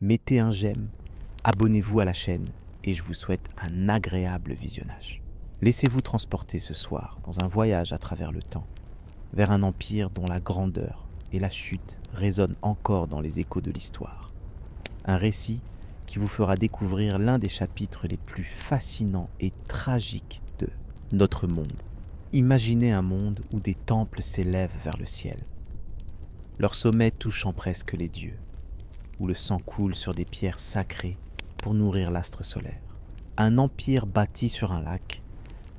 mettez un j'aime, abonnez-vous à la chaîne et je vous souhaite un agréable visionnage. Laissez-vous transporter ce soir dans un voyage à travers le temps, vers un empire dont la grandeur et la chute résonnent encore dans les échos de l'histoire. Un récit qui vous fera découvrir l'un des chapitres les plus fascinants et tragiques de notre monde. Imaginez un monde où des temples s'élèvent vers le ciel, leur sommet touchant presque les dieux, où le sang coule sur des pierres sacrées pour nourrir l'astre solaire. Un empire bâti sur un lac,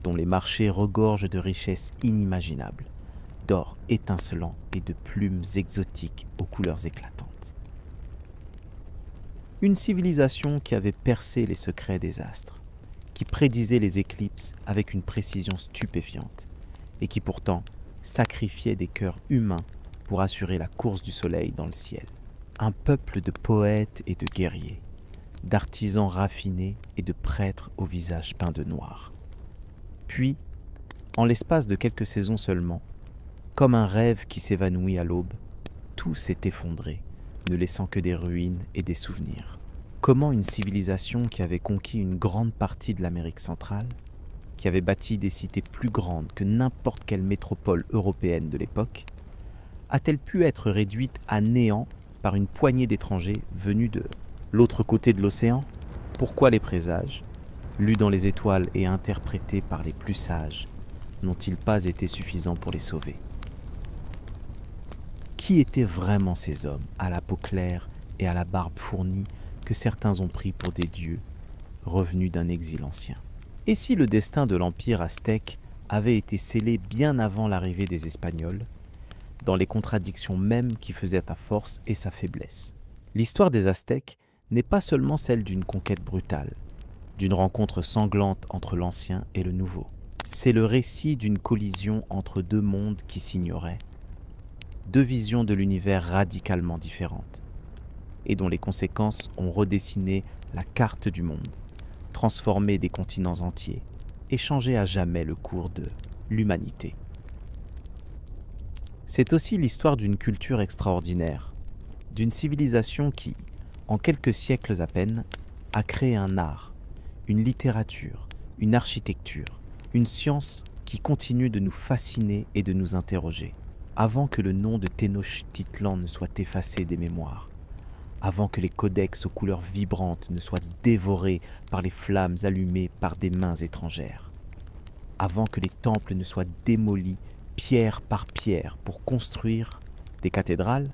dont les marchés regorgent de richesses inimaginables, d'or étincelant et de plumes exotiques aux couleurs éclatantes. Une civilisation qui avait percé les secrets des astres, qui prédisait les éclipses avec une précision stupéfiante, et qui pourtant sacrifiait des cœurs humains pour assurer la course du soleil dans le ciel. Un peuple de poètes et de guerriers, d'artisans raffinés et de prêtres au visage peint de noir. Puis, en l'espace de quelques saisons seulement, comme un rêve qui s'évanouit à l'aube, tout s'est effondré, ne laissant que des ruines et des souvenirs. Comment une civilisation qui avait conquis une grande partie de l'Amérique centrale, qui avait bâti des cités plus grandes que n'importe quelle métropole européenne de l'époque, a-t-elle pu être réduite à néant par une poignée d'étrangers venus de l'autre côté de l'océan? Pourquoi les présages, lus dans les étoiles et interprétés par les plus sages, n'ont-ils pas été suffisants pour les sauver? Qui étaient vraiment ces hommes, à la peau claire et à la barbe fournie, que certains ont pris pour des dieux, revenus d'un exil ancien? Et si le destin de l'empire aztèque avait été scellé bien avant l'arrivée des Espagnols, dans les contradictions mêmes qui faisaient sa force et sa faiblesse? L'histoire des Aztèques n'est pas seulement celle d'une conquête brutale, d'une rencontre sanglante entre l'ancien et le nouveau. C'est le récit d'une collision entre deux mondes qui s'ignoraient, deux visions de l'univers radicalement différentes, et dont les conséquences ont redessiné la carte du monde, transformé des continents entiers et changé à jamais le cours de l'humanité. C'est aussi l'histoire d'une culture extraordinaire, d'une civilisation qui, en quelques siècles à peine, a créé un art, une littérature, une architecture, une science qui continue de nous fasciner et de nous interroger, avant que le nom de Tenochtitlan ne soit effacé des mémoires, avant que les codex aux couleurs vibrantes ne soient dévorés par les flammes allumées par des mains étrangères, avant que les temples ne soient démolis pierre par pierre pour construire des cathédrales,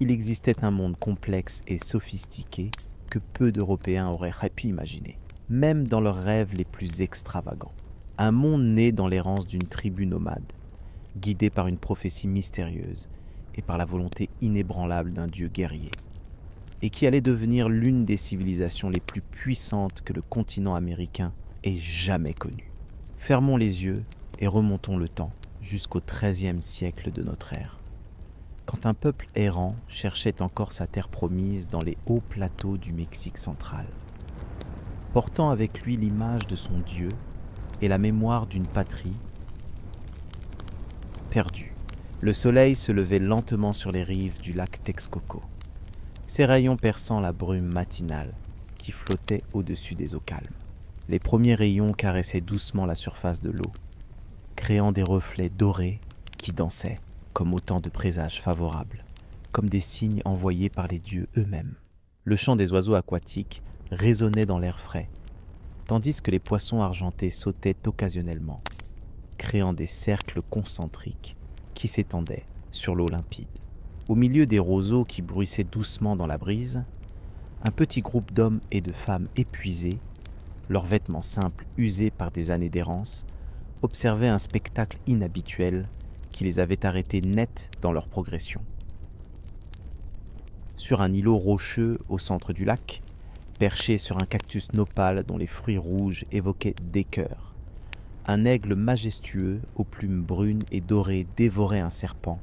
il existait un monde complexe et sophistiqué que peu d'Européens auraient pu imaginer, même dans leurs rêves les plus extravagants. Un monde né dans l'errance d'une tribu nomade, guidé par une prophétie mystérieuse et par la volonté inébranlable d'un dieu guerrier, et qui allait devenir l'une des civilisations les plus puissantes que le continent américain ait jamais connues. Fermons les yeux et remontons le temps jusqu'au XIIIe siècle de notre ère, quand un peuple errant cherchait encore sa terre promise dans les hauts plateaux du Mexique central, portant avec lui l'image de son Dieu et la mémoire d'une patrie perdue. Le soleil se levait lentement sur les rives du lac Texcoco, ses rayons perçant la brume matinale qui flottait au-dessus des eaux calmes. Les premiers rayons caressaient doucement la surface de l'eau, créant des reflets dorés qui dansaient comme autant de présages favorables, comme des signes envoyés par les dieux eux-mêmes. Le chant des oiseaux aquatiques résonnait dans l'air frais, tandis que les poissons argentés sautaient occasionnellement, créant des cercles concentriques qui s'étendaient sur l'eau limpide. Au milieu des roseaux qui bruissaient doucement dans la brise, un petit groupe d'hommes et de femmes épuisés, leurs vêtements simples usés par des années d'errance, observaient un spectacle inhabituel qui les avait arrêtés net dans leur progression. Sur un îlot rocheux au centre du lac, perché sur un cactus nopal dont les fruits rouges évoquaient des cœurs, un aigle majestueux aux plumes brunes et dorées dévorait un serpent,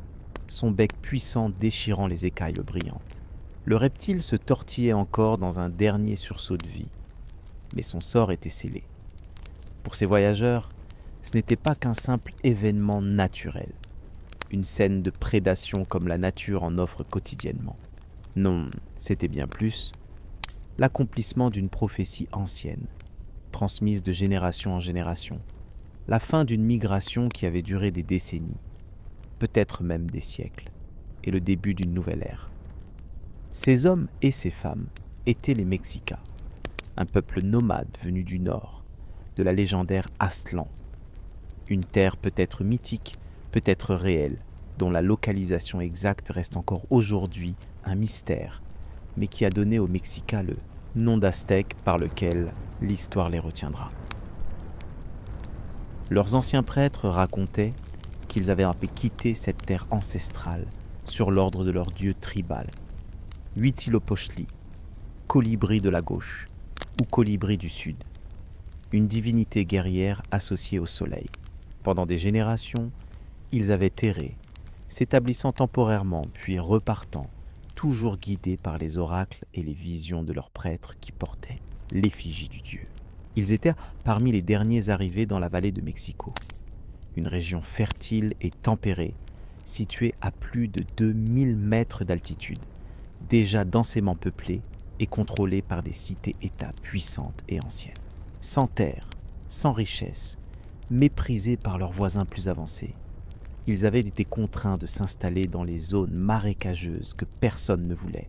son bec puissant déchirant les écailles brillantes. Le reptile se tortillait encore dans un dernier sursaut de vie, mais son sort était scellé. Pour ces voyageurs, ce n'était pas qu'un simple événement naturel, une scène de prédation comme la nature en offre quotidiennement. Non, c'était bien plus, l'accomplissement d'une prophétie ancienne, transmise de génération en génération, la fin d'une migration qui avait duré des décennies, peut-être même des siècles, et le début d'une nouvelle ère. Ces hommes et ces femmes étaient les Mexicas, un peuple nomade venu du nord, de la légendaire Aztlán, une terre peut-être mythique, peut-être réelle, dont la localisation exacte reste encore aujourd'hui un mystère, mais qui a donné aux Mexicas le nom d'Aztèques par lequel l'histoire les retiendra. Leurs anciens prêtres racontaient qu'ils avaient quitté cette terre ancestrale sur l'ordre de leur dieu tribal, Huitzilopochtli, colibri de la gauche ou colibri du sud, une divinité guerrière associée au soleil. Pendant des générations, ils avaient erré, s'établissant temporairement puis repartant, toujours guidés par les oracles et les visions de leurs prêtres qui portaient l'effigie du dieu. Ils étaient parmi les derniers arrivés dans la vallée de Mexico, une région fertile et tempérée, située à plus de 2000 mètres d'altitude, déjà densément peuplée et contrôlée par des cités-États puissantes et anciennes. Sans terre, sans richesse, méprisés par leurs voisins plus avancés, ils avaient été contraints de s'installer dans les zones marécageuses que personne ne voulait,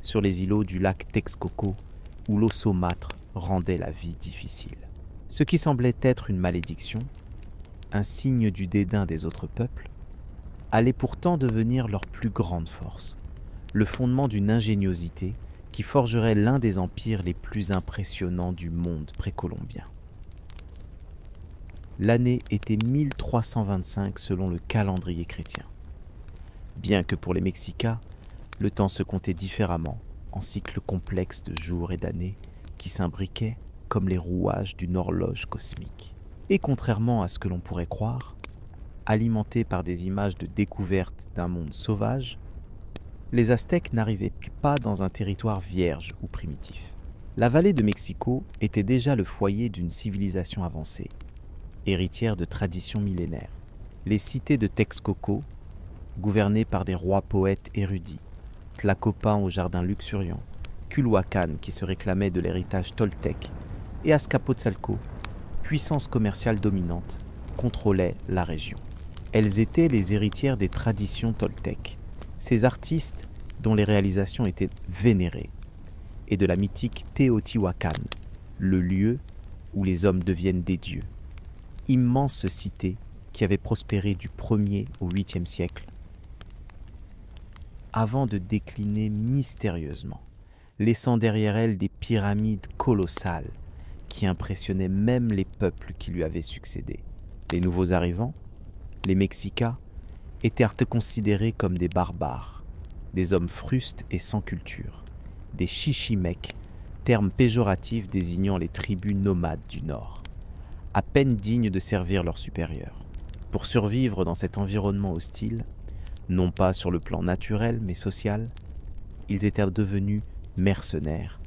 sur les îlots du lac Texcoco, où l'eau saumâtre rendait la vie difficile. Ce qui semblait être une malédiction, un signe du dédain des autres peuples, allait pourtant devenir leur plus grande force, le fondement d'une ingéniosité qui forgerait l'un des empires les plus impressionnants du monde précolombien. L'année était 1325 selon le calendrier chrétien. Bien que pour les Mexicas, le temps se comptait différemment, en cycles complexes de jours et d'années qui s'imbriquaient comme les rouages d'une horloge cosmique. Et contrairement à ce que l'on pourrait croire, alimentés par des images de découverte d'un monde sauvage, les Aztèques n'arrivaient pas dans un territoire vierge ou primitif. La vallée de Mexico était déjà le foyer d'une civilisation avancée, héritière de traditions millénaires. Les cités de Texcoco, gouvernées par des rois poètes érudits, Tlacopan au jardin luxuriant, Culhuacán qui se réclamait de l'héritage toltèque, et Azcapotzalco, puissance commerciale dominante, contrôlaient la région. Elles étaient les héritières des traditions toltèques, ces artistes dont les réalisations étaient vénérées, et de la mythique Teotihuacan, le lieu où les hommes deviennent des dieux. Immense cité qui avait prospéré du 1er au 8e siècle, avant de décliner mystérieusement, laissant derrière elle des pyramides colossales qui impressionnaient même les peuples qui lui avaient succédé. Les nouveaux arrivants, les Mexicas, étaient considérés comme des barbares, des hommes frustes et sans culture, des chichimecs, terme péjoratif désignant les tribus nomades du Nord, à peine dignes de servir leurs supérieurs. Pour survivre dans cet environnement hostile, non pas sur le plan naturel mais social, ils étaient devenus mercenaires,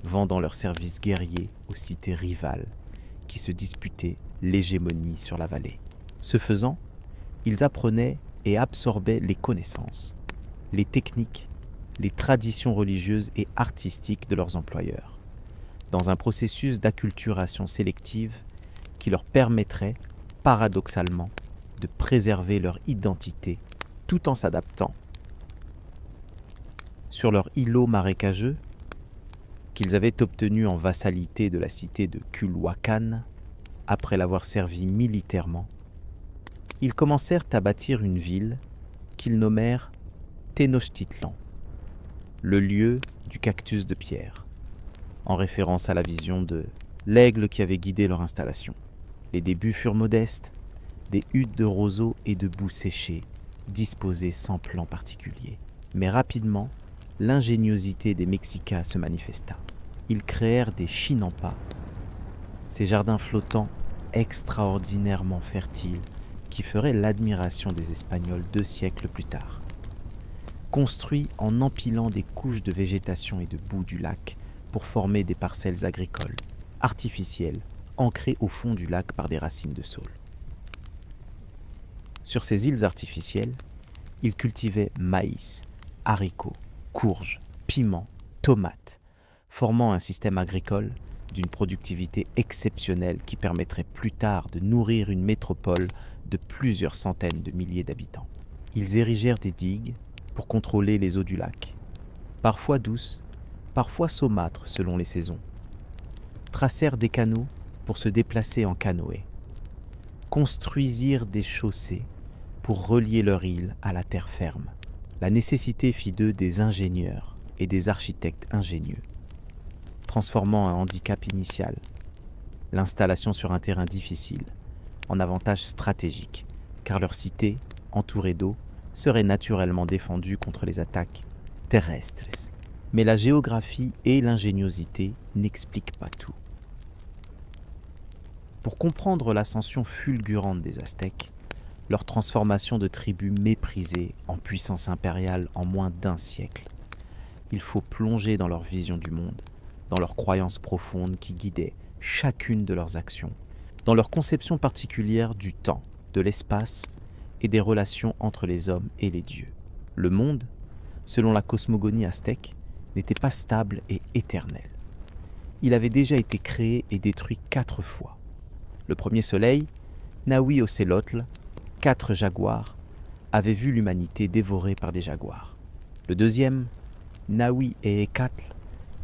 vendant leurs services guerriers aux cités rivales qui se disputaient l'hégémonie sur la vallée. Ce faisant, ils apprenaient et absorbaient les connaissances, les techniques, les traditions religieuses et artistiques de leurs employeurs, dans un processus d'acculturation sélective qui leur permettrait, paradoxalement, de préserver leur identité tout en s'adaptant. Sur leur îlot marécageux, qu'ils avaient obtenu en vassalité de la cité de Culhuacán, après l'avoir servi militairement, ils commencèrent à bâtir une ville qu'ils nommèrent Tenochtitlan, le lieu du cactus de pierre, en référence à la vision de l'aigle qui avait guidé leur installation. Les débuts furent modestes, des huttes de roseaux et de boue séchée, disposées sans plan particulier. Mais rapidement, l'ingéniosité des Mexicas se manifesta. Ils créèrent des chinampas, ces jardins flottants extraordinairement fertiles qui feraient l'admiration des Espagnols 2 siècles plus tard. Construits en empilant des couches de végétation et de boue du lac pour former des parcelles agricoles, artificielles, ancrées au fond du lac par des racines de saule. Sur ces îles artificielles, ils cultivaient maïs, haricots, courges, piments, tomates, formant un système agricole d'une productivité exceptionnelle qui permettrait plus tard de nourrir une métropole de plusieurs centaines de milliers d'habitants. Ils érigèrent des digues pour contrôler les eaux du lac, parfois douces, parfois saumâtres selon les saisons. Tracèrent des canaux pour se déplacer en canoë. Construisirent des chaussées pour relier leur île à la terre ferme. La nécessité fit d'eux des ingénieurs et des architectes ingénieux, transformant un handicap initial, l'installation sur un terrain difficile, en avantage stratégique, car leur cité, entourée d'eau, serait naturellement défendue contre les attaques terrestres. Mais la géographie et l'ingéniosité n'expliquent pas tout. Pour comprendre l'ascension fulgurante des Aztèques, leur transformation de tribus méprisées en puissance impériale en moins d'un siècle, il faut plonger dans leur vision du monde, dans leurs croyances profondes qui guidaient chacune de leurs actions, dans leur conception particulière du temps, de l'espace et des relations entre les hommes et les dieux. Le monde, selon la cosmogonie aztèque, n'était pas stable et éternel. Il avait déjà été créé et détruit 4 fois. Le premier soleil, Nahui-Ocelotl, 4 jaguars, avait vu l'humanité dévorée par des jaguars. Le deuxième, Nahui-Ehecatl,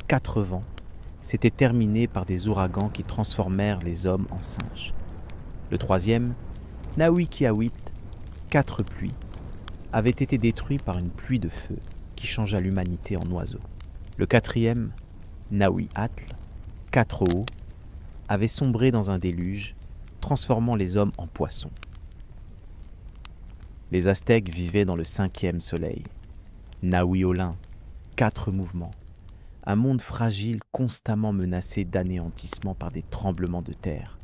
4 vents, s'était terminé par des ouragans qui transformèrent les hommes en singes. Le troisième, Nahui-Kiawitl, 4 pluies, avait été détruit par une pluie de feu qui changea l'humanité en oiseaux. Le quatrième, Nahui-Atl, 4 eaux, avait sombré dans un déluge, transformant les hommes en poissons. Les Aztèques vivaient dans le 5e soleil, Nahui-Olin, 4 mouvements, un monde fragile constamment menacé d'anéantissement par des tremblements de terre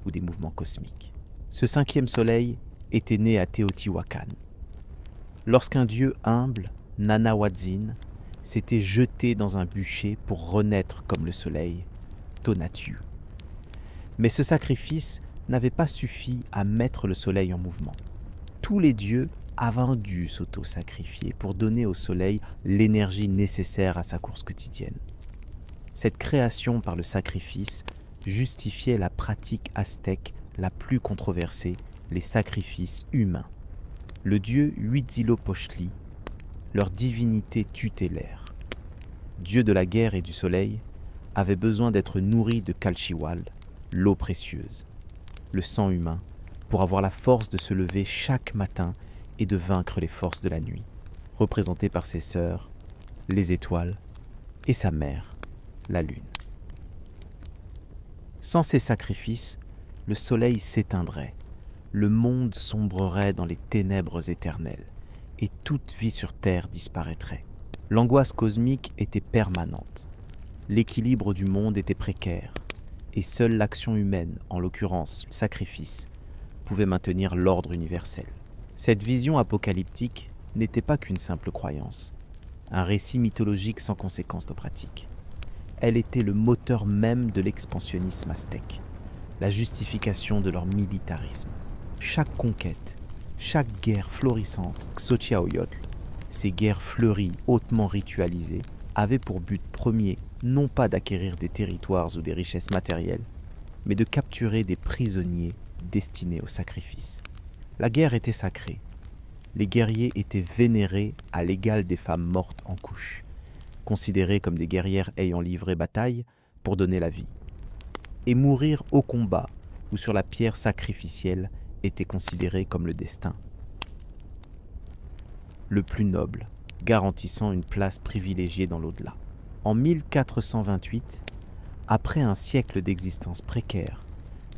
ou des mouvements cosmiques. Ce 5e soleil était né à Teotihuacan, lorsqu'un dieu humble, Nanahuatzin, s'était jeté dans un bûcher pour renaître comme le soleil, Tonatiuh. Mais ce sacrifice n'avait pas suffi à mettre le soleil en mouvement. Tous les dieux avaient dû s'auto-sacrifier pour donner au soleil l'énergie nécessaire à sa course quotidienne. Cette création par le sacrifice justifiait la pratique aztèque la plus controversée, les sacrifices humains. Le dieu Huitzilopochtli, leur divinité tutélaire, dieu de la guerre et du soleil, avait besoin d'être nourri de Calchiwal, l'eau précieuse, le sang humain, pour avoir la force de se lever chaque matin et de vaincre les forces de la nuit, représentées par ses sœurs, les étoiles, et sa mère, la lune. Sans ces sacrifices, le soleil s'éteindrait, le monde sombrerait dans les ténèbres éternelles, et toute vie sur Terre disparaîtrait. L'angoisse cosmique était permanente, l'équilibre du monde était précaire, et seule l'action humaine, en l'occurrence le sacrifice, pouvait maintenir l'ordre universel. Cette vision apocalyptique n'était pas qu'une simple croyance, un récit mythologique sans conséquence de pratique. Elle était le moteur même de l'expansionnisme aztèque, la justification de leur militarisme. Chaque conquête, chaque guerre florissante, Xochiaoyotl, ces guerres fleuries, hautement ritualisées, avaient pour but premier non pas d'acquérir des territoires ou des richesses matérielles, mais de capturer des prisonniers destinés au sacrifice. La guerre était sacrée. Les guerriers étaient vénérés à l'égal des femmes mortes en couches, considérées comme des guerrières ayant livré bataille pour donner la vie. Et mourir au combat ou sur la pierre sacrificielle était considéré comme le destin, le plus noble, garantissant une place privilégiée dans l'au-delà. En 1428, après un siècle d'existence précaire,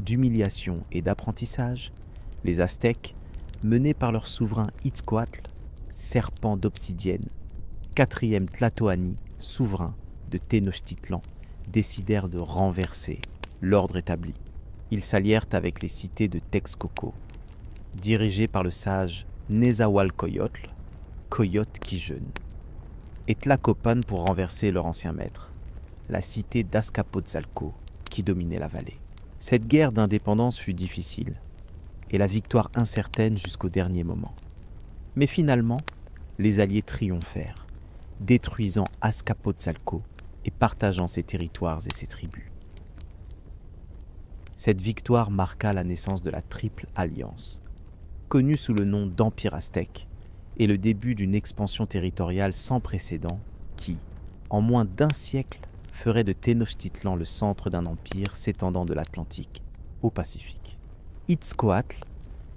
d'humiliation et d'apprentissage, les Aztèques, menés par leur souverain Itzcoatl, serpent d'obsidienne, 4e Tlatoani, souverain de Tenochtitlan, décidèrent de renverser l'ordre établi. Ils s'allièrent avec les cités de Texcoco, dirigées par le sage Nezahualcóyotl, Coyote qui jeûne, et Tlacopan pour renverser leur ancien maître, la cité d'Azcapotzalco qui dominait la vallée. Cette guerre d'indépendance fut difficile, et la victoire incertaine jusqu'au dernier moment. Mais finalement, les alliés triomphèrent, détruisant Azcapotzalco et partageant ses territoires et ses tribus. Cette victoire marqua la naissance de la Triple Alliance, connue sous le nom d'Empire aztèque, et le début d'une expansion territoriale sans précédent qui, en moins d'un siècle, ferait de Tenochtitlan le centre d'un empire s'étendant de l'Atlantique au Pacifique. Itzcoatl,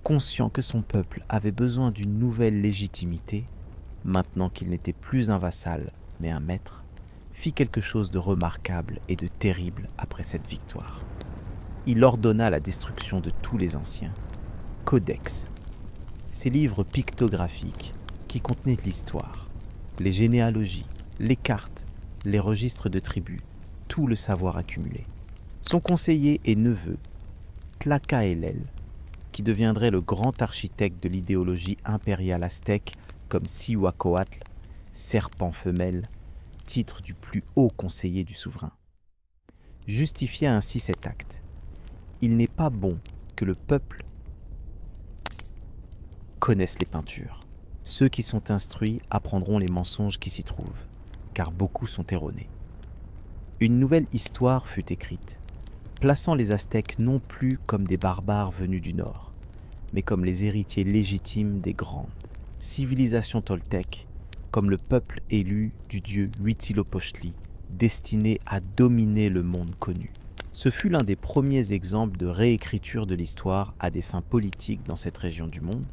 conscient que son peuple avait besoin d'une nouvelle légitimité, maintenant qu'il n'était plus un vassal mais un maître, fit quelque chose de remarquable et de terrible après cette victoire. Il ordonna la destruction de tous les anciens codex, ces livres pictographiques qui contenaient l'histoire, les généalogies, les cartes, les registres de tribus, tout le savoir accumulé. Son conseiller et neveu, Tlacaelel, qui deviendrait le grand architecte de l'idéologie impériale aztèque comme Cihuacoatl, serpent femelle, titre du plus haut conseiller du souverain, justifia ainsi cet acte. Il n'est pas bon que le peuple connaisse les peintures. Ceux qui sont instruits apprendront les mensonges qui s'y trouvent, car beaucoup sont erronés. Une nouvelle histoire fut écrite, plaçant les Aztèques non plus comme des barbares venus du nord, mais comme les héritiers légitimes des grandes civilisations toltèques, comme le peuple élu du dieu Huitzilopochtli, destiné à dominer le monde connu. Ce fut l'un des premiers exemples de réécriture de l'histoire à des fins politiques dans cette région du monde,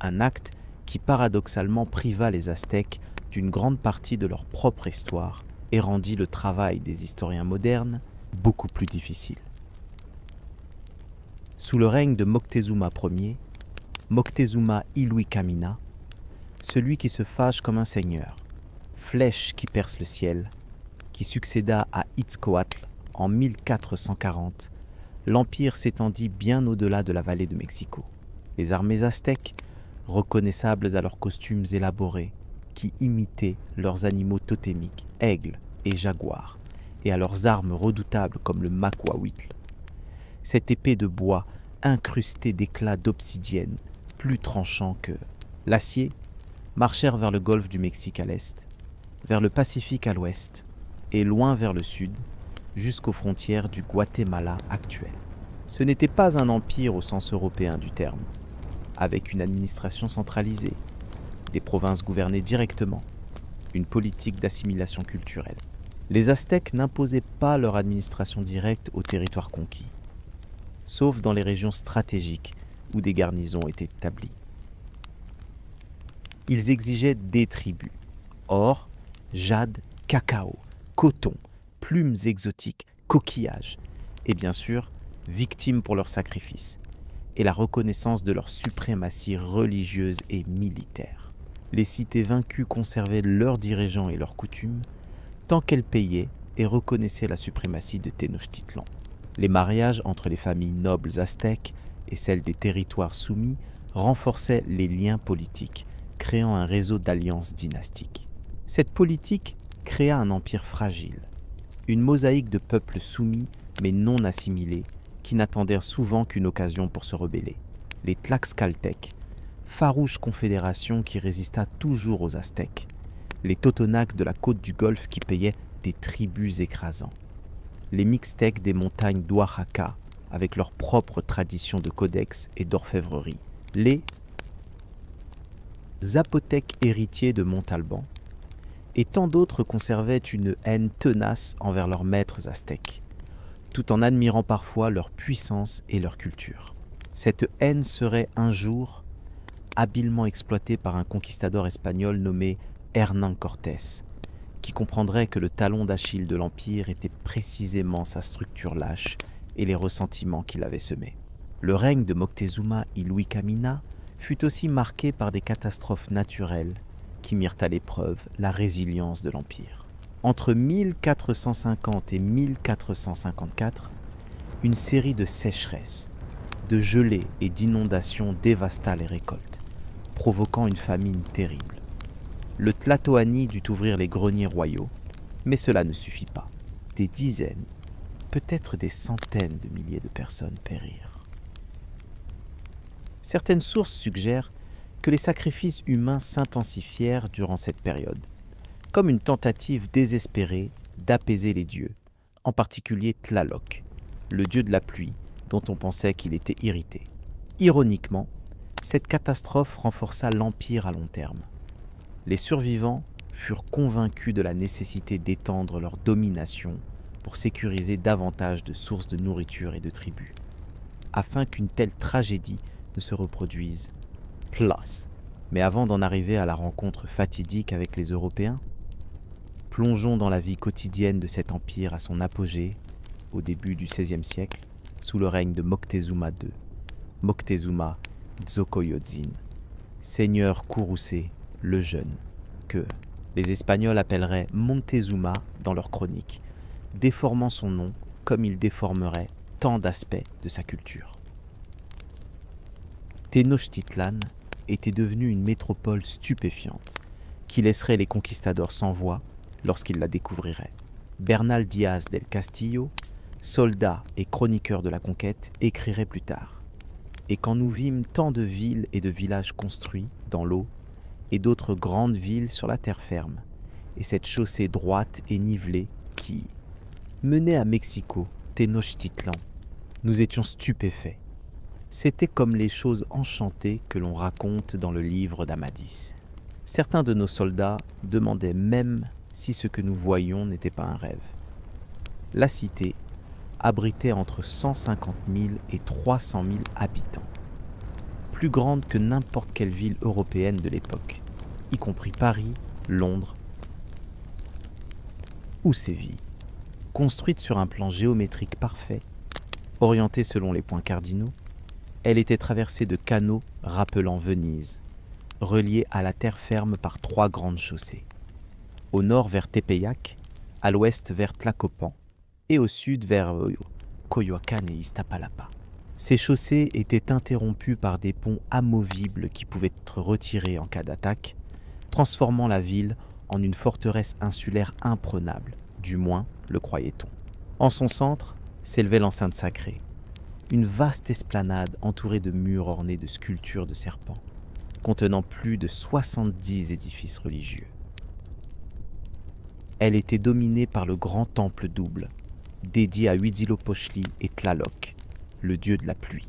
un acte qui paradoxalement priva les Aztèques d'une grande partie de leur propre histoire et rendit le travail des historiens modernes beaucoup plus difficile. Sous le règne de Moctezuma Ier, Moctezuma Iluikamina, celui qui se fâche comme un seigneur, flèche qui perce le ciel, qui succéda à Itzcoatl en 1440, l'empire s'étendit bien au-delà de la vallée de Mexico. Les armées aztèques, reconnaissables à leurs costumes élaborés, qui imitaient leurs animaux totémiques, aigles et jaguars, et à leurs armes redoutables comme le macuahuitl. Cette épée de bois incrustée d'éclats d'obsidienne, plus tranchant que l'acier, marchèrent vers le golfe du Mexique à l'est, vers le Pacifique à l'ouest, et loin vers le sud, jusqu'aux frontières du Guatemala actuel. Ce n'était pas un empire au sens européen du terme, avec une administration centralisée, des provinces gouvernées directement, une politique d'assimilation culturelle. Les Aztèques n'imposaient pas leur administration directe aux territoires conquis, sauf dans les régions stratégiques où des garnisons étaient établies. Ils exigeaient des tribus, or, jade, cacao, coton, plumes exotiques, coquillages, et bien sûr, victimes pour leurs sacrifices, et la reconnaissance de leur suprématie religieuse et militaire. Les cités vaincues conservaient leurs dirigeants et leurs coutumes, tant qu'elles payaient et reconnaissaient la suprématie de Tenochtitlan. Les mariages entre les familles nobles aztèques et celles des territoires soumis renforçaient les liens politiques, créant un réseau d'alliances dynastiques. Cette politique créa un empire fragile, une mosaïque de peuples soumis mais non assimilés, qui n'attendèrent souvent qu'une occasion pour se rebeller. Les Tlaxcaltèques, farouche confédération qui résista toujours aux Aztèques, les Totonacs de la côte du Golfe qui payaient des tributs écrasants, les Mixtèques des montagnes d'Oaxaca avec leur propre tradition de codex et d'orfèvrerie, les Zapotèques héritiers de Montalban, et tant d'autres conservaient une haine tenace envers leurs maîtres aztèques, tout en admirant parfois leur puissance et leur culture. Cette haine serait un jour habilement exploitée par un conquistador espagnol nommé Hernán Cortés, qui comprendrait que le talon d'Achille de l'Empire était précisément sa structure lâche et les ressentiments qu'il avait semés. Le règne de Moctezuma Iluikamina fut aussi marqué par des catastrophes naturelles qui mirent à l'épreuve la résilience de l'Empire. Entre 1450 et 1454, une série de sécheresses, de gelées et d'inondations dévasta les récoltes, provoquant une famine terrible. Le Tlatoani dut ouvrir les greniers royaux, mais cela ne suffit pas. Des dizaines, peut-être des centaines de milliers de personnes périrent. Certaines sources suggèrent que les sacrifices humains s'intensifièrent durant cette période, comme une tentative désespérée d'apaiser les dieux, en particulier Tlaloc, le dieu de la pluie, dont on pensait qu'il était irrité. Ironiquement, cette catastrophe renforça l'Empire à long terme. Les survivants furent convaincus de la nécessité d'étendre leur domination pour sécuriser davantage de sources de nourriture et de tribus, afin qu'une telle tragédie ne se reproduise. Plus. Mais avant d'en arriver à la rencontre fatidique avec les Européens, plongeons dans la vie quotidienne de cet empire à son apogée, au début du XVIe siècle, sous le règne de Moctezuma II, Moctezuma Xocoyotzin, seigneur courroucé, le jeune, que les Espagnols appelleraient Montezuma dans leurs chroniques, déformant son nom comme ils déformeraient tant d'aspects de sa culture. Tenochtitlan était devenue une métropole stupéfiante, qui laisserait les conquistadors sans voix lorsqu'ils la découvriraient. Bernal Díaz del Castillo, soldat et chroniqueur de la conquête, écrirait plus tard. Et quand nous vîmes tant de villes et de villages construits dans l'eau, et d'autres grandes villes sur la terre ferme, et cette chaussée droite et nivelée qui menait à Mexico, Tenochtitlan, nous étions stupéfaits. C'était comme les choses enchantées que l'on raconte dans le livre d'Amadis. Certains de nos soldats demandaient même si ce que nous voyions n'était pas un rêve. La cité abritait entre 150 000 et 300 000 habitants, plus grande que n'importe quelle ville européenne de l'époque, y compris Paris, Londres ou Séville. Construite sur un plan géométrique parfait, orientée selon les points cardinaux, elle était traversée de canaux rappelant Venise, reliés à la terre ferme par 3 grandes chaussées. Au nord vers Tepeyac, à l'ouest vers Tlacopan et au sud vers Coyoacán et Iztapalapa. Ces chaussées étaient interrompues par des ponts amovibles qui pouvaient être retirés en cas d'attaque, transformant la ville en une forteresse insulaire imprenable, du moins le croyait-on. En son centre s'élevait l'enceinte sacrée, une vaste esplanade entourée de murs ornés de sculptures de serpents, contenant plus de 70 édifices religieux. Elle était dominée par le grand temple double, dédié à Huitzilopochtli et Tlaloc, le dieu de la pluie.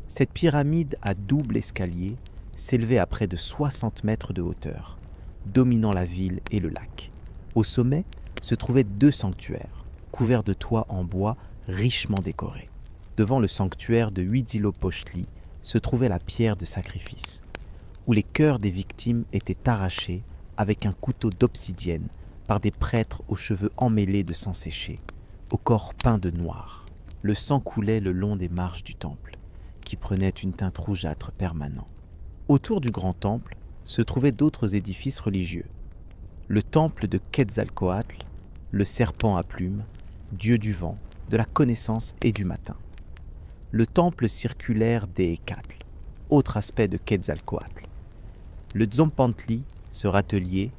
Cette pyramide à double escalier s'élevait à près de 60 mètres de hauteur, dominant la ville et le lac. Au sommet se trouvaient 2 sanctuaires, couverts de toits en bois richement décorés. Devant le sanctuaire de Huitzilopochtli se trouvait la pierre de sacrifice, où les cœurs des victimes étaient arrachés avec un couteau d'obsidienne par des prêtres aux cheveux emmêlés de sang séché, au corps peint de noir. Le sang coulait le long des marches du temple, qui prenaient une teinte rougeâtre permanente. Autour du grand temple se trouvaient d'autres édifices religieux. Le temple de Quetzalcoatl, le serpent à plumes, dieu du vent, de la connaissance et du matin. Le temple circulaire d'Ehécatl, autre aspect de Quetzalcoatl. Le Tzompantli, ce râtelier,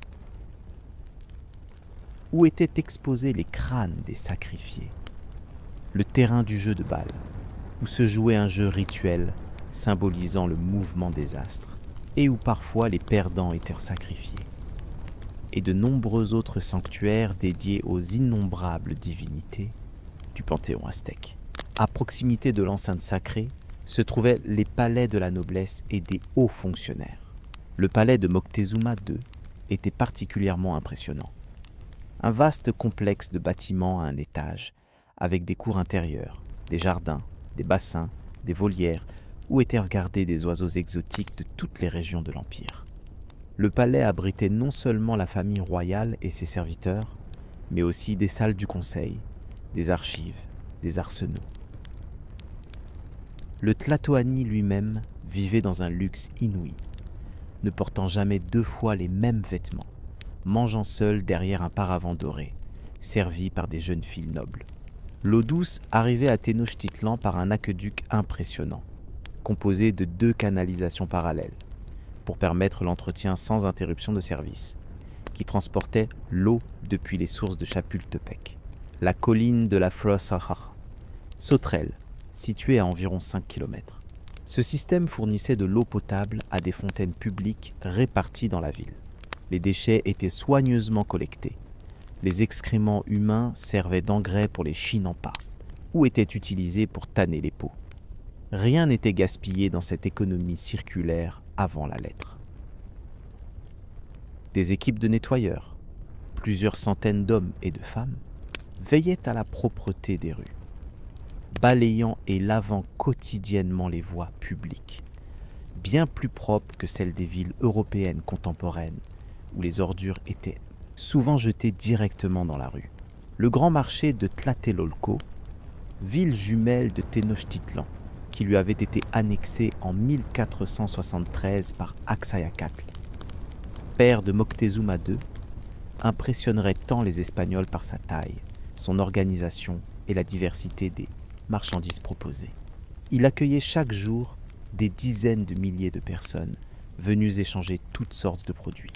où étaient exposés les crânes des sacrifiés. Le terrain du jeu de balle, où se jouait un jeu rituel symbolisant le mouvement des astres, et où parfois les perdants étaient sacrifiés. Et de nombreux autres sanctuaires dédiés aux innombrables divinités du panthéon aztèque. À proximité de l'enceinte sacrée se trouvaient les palais de la noblesse et des hauts fonctionnaires. Le palais de Moctezuma II était particulièrement impressionnant. Un vaste complexe de bâtiments à un étage, avec des cours intérieures, des jardins, des bassins, des volières, où étaient regardés des oiseaux exotiques de toutes les régions de l'Empire. Le palais abritait non seulement la famille royale et ses serviteurs, mais aussi des salles du conseil, des archives, des arsenaux. Le Tlatoani lui-même vivait dans un luxe inouï, ne portant jamais 2 fois les mêmes vêtements, mangeant seul derrière un paravent doré, servi par des jeunes filles nobles. L'eau douce arrivait à Tenochtitlan par un aqueduc impressionnant, composé de 2 canalisations parallèles, pour permettre l'entretien sans interruption de service, qui transportait l'eau depuis les sources de Chapultepec, la colline de la Frosahar, sauterelle, située à environ 5 km. Ce système fournissait de l'eau potable à des fontaines publiques réparties dans la ville. Les déchets étaient soigneusement collectés, Les excréments humains servaient d'engrais pour les chinampas ou étaient utilisés pour tanner les peaux. Rien n'était gaspillé dans cette économie circulaire avant la lettre. Des équipes de nettoyeurs, plusieurs centaines d'hommes et de femmes, veillaient à la propreté des rues, balayant et lavant quotidiennement les voies publiques, bien plus propres que celles des villes européennes contemporaines, où les ordures étaient souvent jetées directement dans la rue. Le grand marché de Tlatelolco, ville jumelle de Tenochtitlan, qui lui avait été annexée en 1473 par Axayacatl, père de Moctezuma II, impressionnerait tant les Espagnols par sa taille, son organisation et la diversité des marchandises proposées. Il accueillait chaque jour des dizaines de milliers de personnes venues échanger toutes sortes de produits.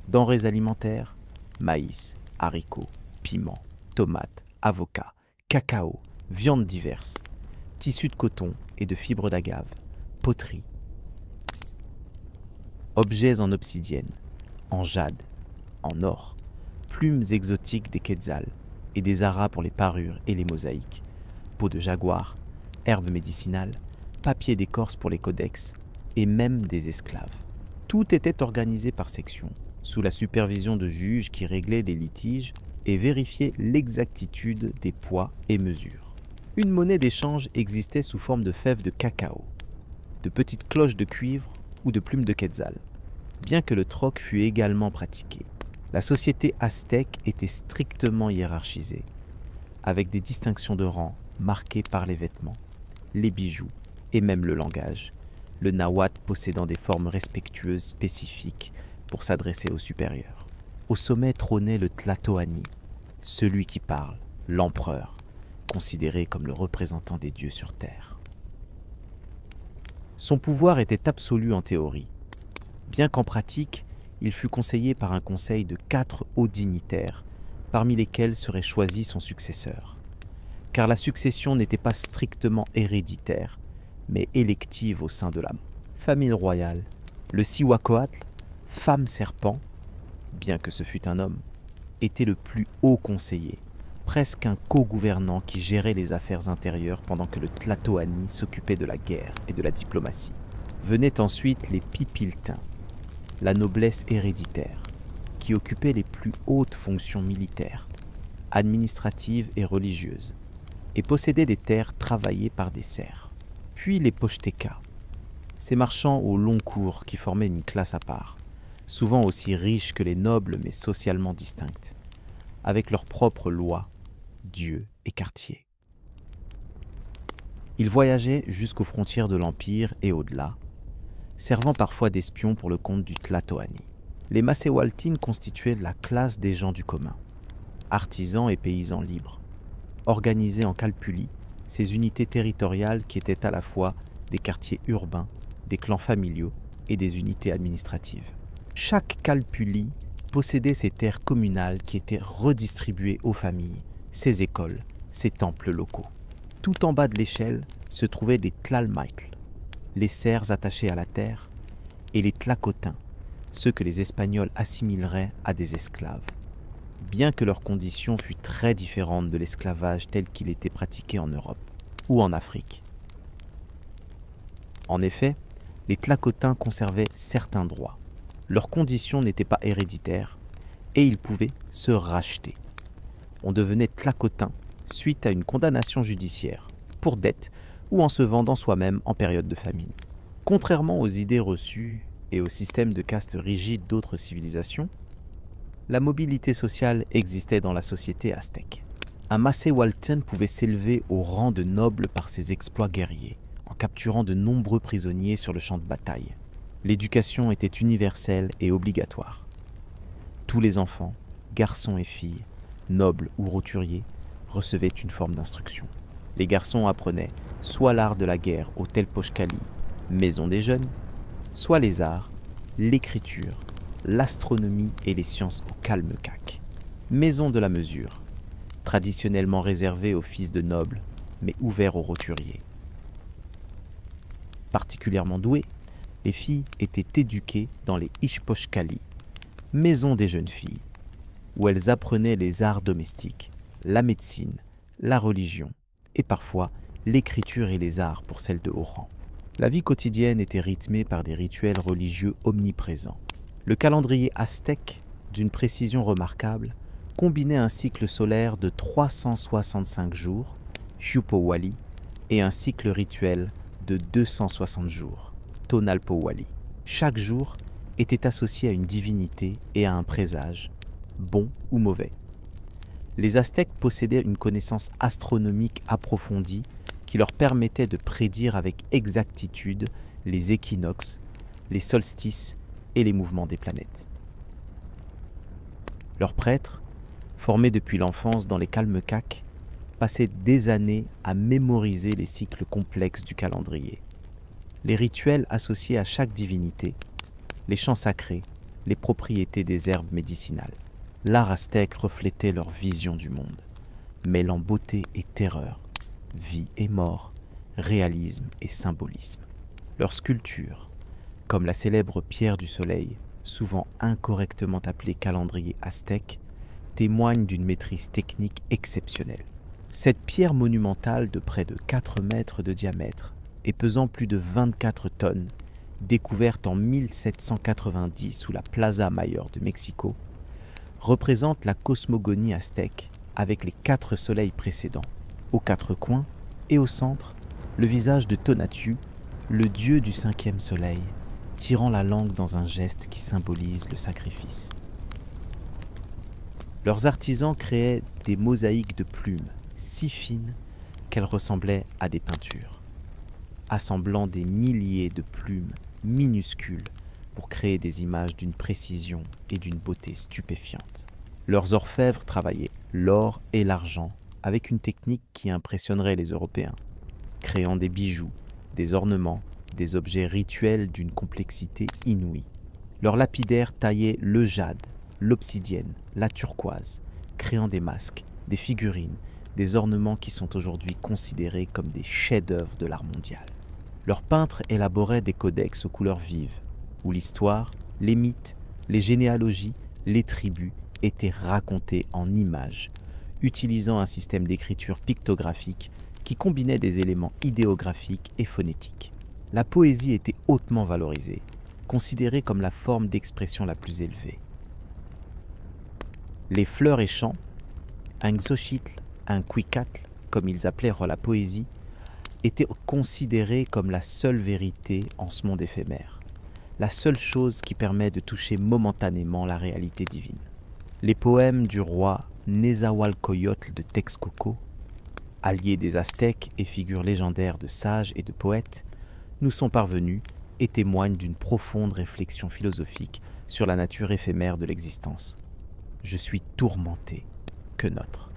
Denrées alimentaires, maïs, haricots, piments, tomates, avocats, cacao, viandes diverses, tissus de coton et de fibres d'agave, poterie, objets en obsidienne, en jade, en or, plumes exotiques des quetzals et des aras pour les parures et les mosaïques, peaux de jaguar, herbes médicinales, papier d'écorce pour les codex et même des esclaves. Tout était organisé par section, sous la supervision de juges qui réglaient les litiges et vérifiaient l'exactitude des poids et mesures. Une monnaie d'échange existait sous forme de fèves de cacao, de petites cloches de cuivre ou de plumes de quetzal, bien que le troc fût également pratiqué. La société aztèque était strictement hiérarchisée, avec des distinctions de rang marquées par les vêtements, les bijoux et même le langage, le nahuatl possédant des formes respectueuses spécifiques pour s'adresser aux supérieurs. Au sommet trônait le Tlatoani, celui qui parle, l'empereur, considéré comme le représentant des dieux sur terre. Son pouvoir était absolu en théorie, bien qu'en pratique, il fut conseillé par un conseil de 4 hauts dignitaires, parmi lesquels serait choisi son successeur. Car la succession n'était pas strictement héréditaire, mais élective au sein de la famille royale. Le Cihuacoatl, femme serpent, bien que ce fût un homme, était le plus haut conseiller, presque un co-gouvernant qui gérait les affaires intérieures pendant que le Tlatoani s'occupait de la guerre et de la diplomatie. Venaient ensuite les Pipiltins, la noblesse héréditaire, qui occupait les plus hautes fonctions militaires, administratives et religieuses, et possédait des terres travaillées par des serfs. Puis les Pochtekas, ces marchands au long cours qui formaient une classe à part, souvent aussi riches que les nobles mais socialement distinctes, avec leurs propres lois, dieux et quartiers. Ils voyageaient jusqu'aux frontières de l'Empire et au-delà, servant parfois d'espions pour le compte du Tlatoani. Les Massaoultines constituaient la classe des gens du commun, artisans et paysans libres, organisés en calpulli, ces unités territoriales qui étaient à la fois des quartiers urbains, des clans familiaux et des unités administratives. Chaque calpulli possédait ses terres communales qui étaient redistribuées aux familles, ses écoles, ses temples locaux. Tout en bas de l'échelle se trouvaient les tlalmaitl, les serfs attachés à la terre, et les tlacotins, ceux que les Espagnols assimileraient à des esclaves, bien que leur condition fût très différente de l'esclavage tel qu'il était pratiqué en Europe ou en Afrique. En effet, les tlacotins conservaient certains droits. Leurs conditions n'étaient pas héréditaires et ils pouvaient se racheter. On devenait tlacotin suite à une condamnation judiciaire, pour dette ou en se vendant soi-même en période de famine. Contrairement aux idées reçues et au système de caste rigide d'autres civilisations, la mobilité sociale existait dans la société aztèque. Un Massaoultin pouvait s'élever au rang de noble par ses exploits guerriers, en capturant de nombreux prisonniers sur le champ de bataille. L'éducation était universelle et obligatoire. Tous les enfants, garçons et filles, nobles ou roturiers, recevaient une forme d'instruction. Les garçons apprenaient soit l'art de la guerre au Telpochcali, maison des jeunes, soit les arts, l'écriture, l'astronomie et les sciences au Calmecac, maison de la mesure, traditionnellement réservée aux fils de nobles, mais ouvert aux roturiers. Particulièrement douées, les filles étaient éduquées dans les Ishpochcali, maison des jeunes filles, où elles apprenaient les arts domestiques, la médecine, la religion et parfois l'écriture et les arts pour celles de haut rang. La vie quotidienne était rythmée par des rituels religieux omniprésents. Le calendrier aztèque, d'une précision remarquable, combinait un cycle solaire de 365 jours, Xiuhpohualli, et un cycle rituel de 260 jours, Tonalpohualli. Chaque jour était associé à une divinité et à un présage, bon ou mauvais. Les Aztèques possédaient une connaissance astronomique approfondie qui leur permettait de prédire avec exactitude les équinoxes, les solstices et les mouvements des planètes. Leurs prêtres, formés depuis l'enfance dans les Calmecaques, passaient des années à mémoriser les cycles complexes du calendrier. Les rituels associés à chaque divinité, les chants sacrés, les propriétés des herbes médicinales. L'art aztèque reflétait leur vision du monde, mêlant beauté et terreur, vie et mort, réalisme et symbolisme. Leurs sculptures, comme la célèbre pierre du soleil, souvent incorrectement appelée calendrier aztèque, témoignent d'une maîtrise technique exceptionnelle. Cette pierre monumentale de près de 4 mètres de diamètre et pesant plus de 24 tonnes, découverte en 1790 sous la Plaza Mayor de Mexico, représente la cosmogonie aztèque avec les 4 soleils précédents. Aux 4 coins et au centre, le visage de Tonatiuh, le dieu du 5e soleil, tirant la langue dans un geste qui symbolise le sacrifice. Leurs artisans créaient des mosaïques de plumes si fines qu'elles ressemblaient à des peintures, assemblant des milliers de plumes minuscules pour créer des images d'une précision et d'une beauté stupéfiantes. Leurs orfèvres travaillaient l'or et l'argent avec une technique qui impressionnerait les Européens, créant des bijoux, des ornements, des objets rituels d'une complexité inouïe. Leurs lapidaires taillaient le jade, l'obsidienne, la turquoise, créant des masques, des figurines, des ornements qui sont aujourd'hui considérés comme des chefs-d'œuvre de l'art mondial. Leurs peintres élaboraient des codex aux couleurs vives, où l'histoire, les mythes, les généalogies, les tribus étaient racontées en images, utilisant un système d'écriture pictographique qui combinait des éléments idéographiques et phonétiques. La poésie était hautement valorisée, considérée comme la forme d'expression la plus élevée. Les fleurs et chants, un xochitl, un cuicatl, comme ils appelèrent la poésie, étaient considérés comme la seule vérité en ce monde éphémère, la seule chose qui permet de toucher momentanément la réalité divine. Les poèmes du roi Nezahualcoyotl de Texcoco, allié des Aztèques et figure légendaire de sages et de poètes, nous sont parvenus et témoignent d'une profonde réflexion philosophique sur la nature éphémère de l'existence. Je suis tourmenté, que notre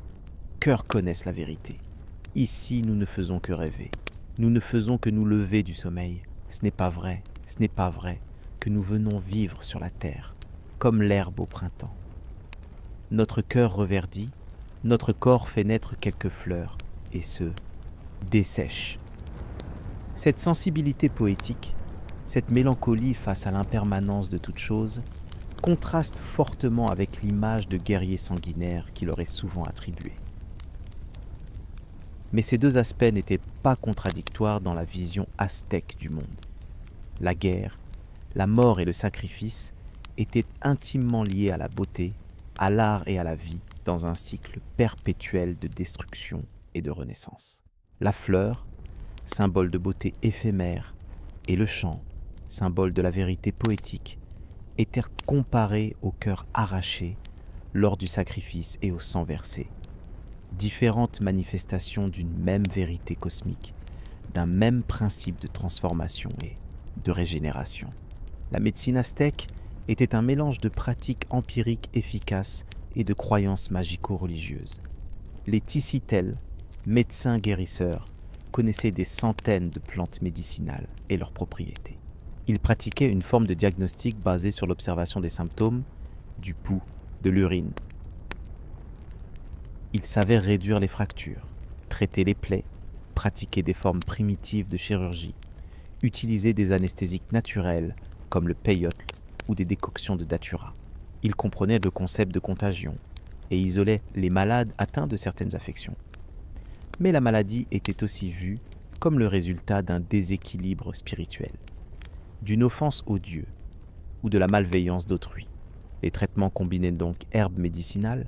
cœur connaisse la vérité. Ici, nous ne faisons que rêver. Nous ne faisons que nous lever du sommeil. Ce n'est pas vrai que nous venons vivre sur la terre, comme l'herbe au printemps. Notre cœur reverdit, notre corps fait naître quelques fleurs, et se dessèche. Cette sensibilité poétique, cette mélancolie face à l'impermanence de toute chose, contraste fortement avec l'image de guerrier sanguinaire qui leur est souvent attribuée. Mais ces deux aspects n'étaient pas contradictoires dans la vision aztèque du monde. La guerre, la mort et le sacrifice étaient intimement liés à la beauté, à l'art et à la vie dans un cycle perpétuel de destruction et de renaissance. La fleur, symbole de beauté éphémère, et le chant, symbole de la vérité poétique, étaient comparés au cœur arraché lors du sacrifice et au sang versé. Différentes manifestations d'une même vérité cosmique, d'un même principe de transformation et de régénération. La médecine aztèque était un mélange de pratiques empiriques efficaces et de croyances magico-religieuses. Les Ticitels, médecins guérisseurs, connaissaient des centaines de plantes médicinales et leurs propriétés. Ils pratiquaient une forme de diagnostic basée sur l'observation des symptômes, du pouls, de l'urine. Ils savaient réduire les fractures, traiter les plaies, pratiquer des formes primitives de chirurgie, utiliser des anesthésiques naturels comme le peyote ou des décoctions de datura. Ils comprenaient le concept de contagion, et isolait les malades atteints de certaines affections. Mais la maladie était aussi vue comme le résultat d'un déséquilibre spirituel, d'une offense aux dieux ou de la malveillance d'autrui. Les traitements combinaient donc herbes médicinales,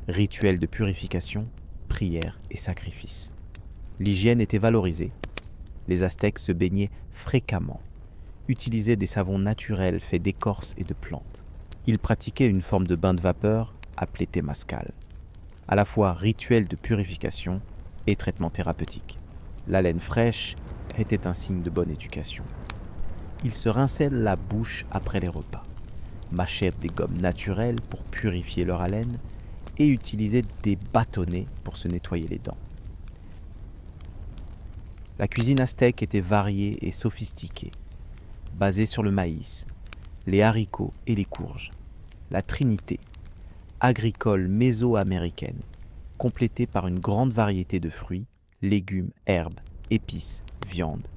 rituels de purification, prières et sacrifices. L'hygiène était valorisée. Les Aztèques se baignaient fréquemment, utilisaient des savons naturels faits d'écorces et de plantes. Ils pratiquaient une forme de bain de vapeur appelé temazcal, à la fois rituel de purification et traitement thérapeutique. La laine fraîche était un signe de bonne éducation. Ils se rinçaient la bouche après les repas, mâchaient des gommes naturelles pour purifier leur haleine et utilisaient des bâtonnets pour se nettoyer les dents. La cuisine aztèque était variée et sophistiquée, basée sur le maïs, les haricots et les courges. La trinité, agricole mésoaméricaine, complétée par une grande variété de fruits, légumes, herbes, épices, viandes,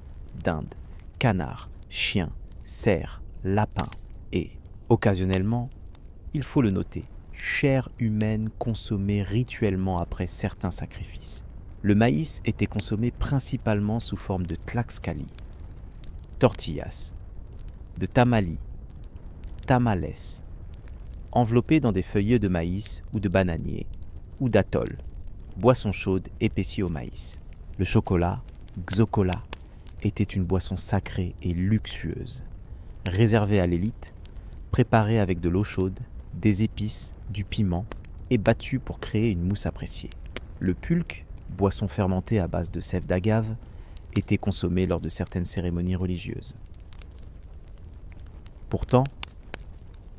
dindes, canards, chiens, cerfs, lapins et, occasionnellement, il faut le noter, chair humaine consommée rituellement après certains sacrifices. Le maïs était consommé principalement sous forme de tlaxcali, tortillas, de tamali, tamales, enveloppés dans des feuillets de maïs ou de bananier, ou d'atoll, boisson chaude épaissie au maïs. Le chocolat, xocola, était une boisson sacrée et luxueuse, réservée à l'élite, préparée avec de l'eau chaude, des épices, du piment et battue pour créer une mousse appréciée. Le pulque, boisson fermentée à base de sève d'agave, était consommé lors de certaines cérémonies religieuses. Pourtant,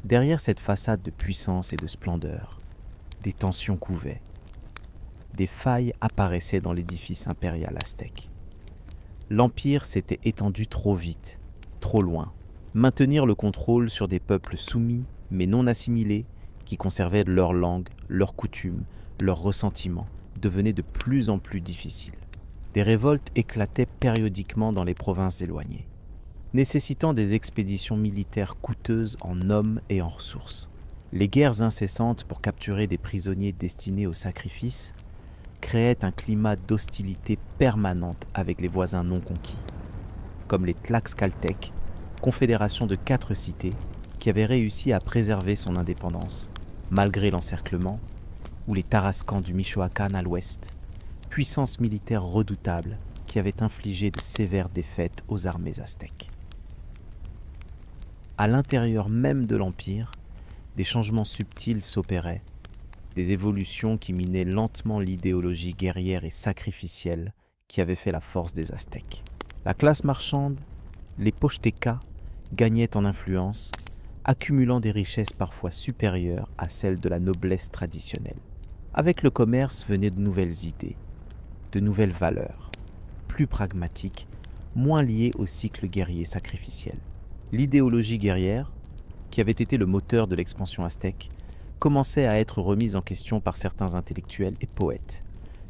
derrière cette façade de puissance et de splendeur, des tensions couvaient. Des failles apparaissaient dans l'édifice impérial aztèque. L'empire s'était étendu trop vite, trop loin. Maintenir le contrôle sur des peuples soumis mais non assimilés, qui conservaient leur langue, leurs coutumes, leurs ressentiments, devenait de plus en plus difficile. Des révoltes éclataient périodiquement dans les provinces éloignées, nécessitant des expéditions militaires coûteuses en hommes et en ressources. Les guerres incessantes pour capturer des prisonniers destinés au sacrifice créaient un climat d'hostilité permanente avec les voisins non conquis, comme les Tlaxcaltèques, confédération de 4 cités qui avaient réussi à préserver son indépendance, malgré l'encerclement, ou les Tarascans du Michoacán à l'ouest, puissance militaire redoutable qui avait infligé de sévères défaites aux armées aztèques. À l'intérieur même de l'Empire, des changements subtils s'opéraient, des évolutions qui minaient lentement l'idéologie guerrière et sacrificielle qui avait fait la force des Aztèques. La classe marchande, les Pochtekas, gagnaient en influence, accumulant des richesses parfois supérieures à celles de la noblesse traditionnelle. Avec le commerce venaient de nouvelles idées, de nouvelles valeurs, plus pragmatiques, moins liées au cycle guerrier sacrificiel. L'idéologie guerrière, qui avait été le moteur de l'expansion aztèque, commençait à être remise en question par certains intellectuels et poètes,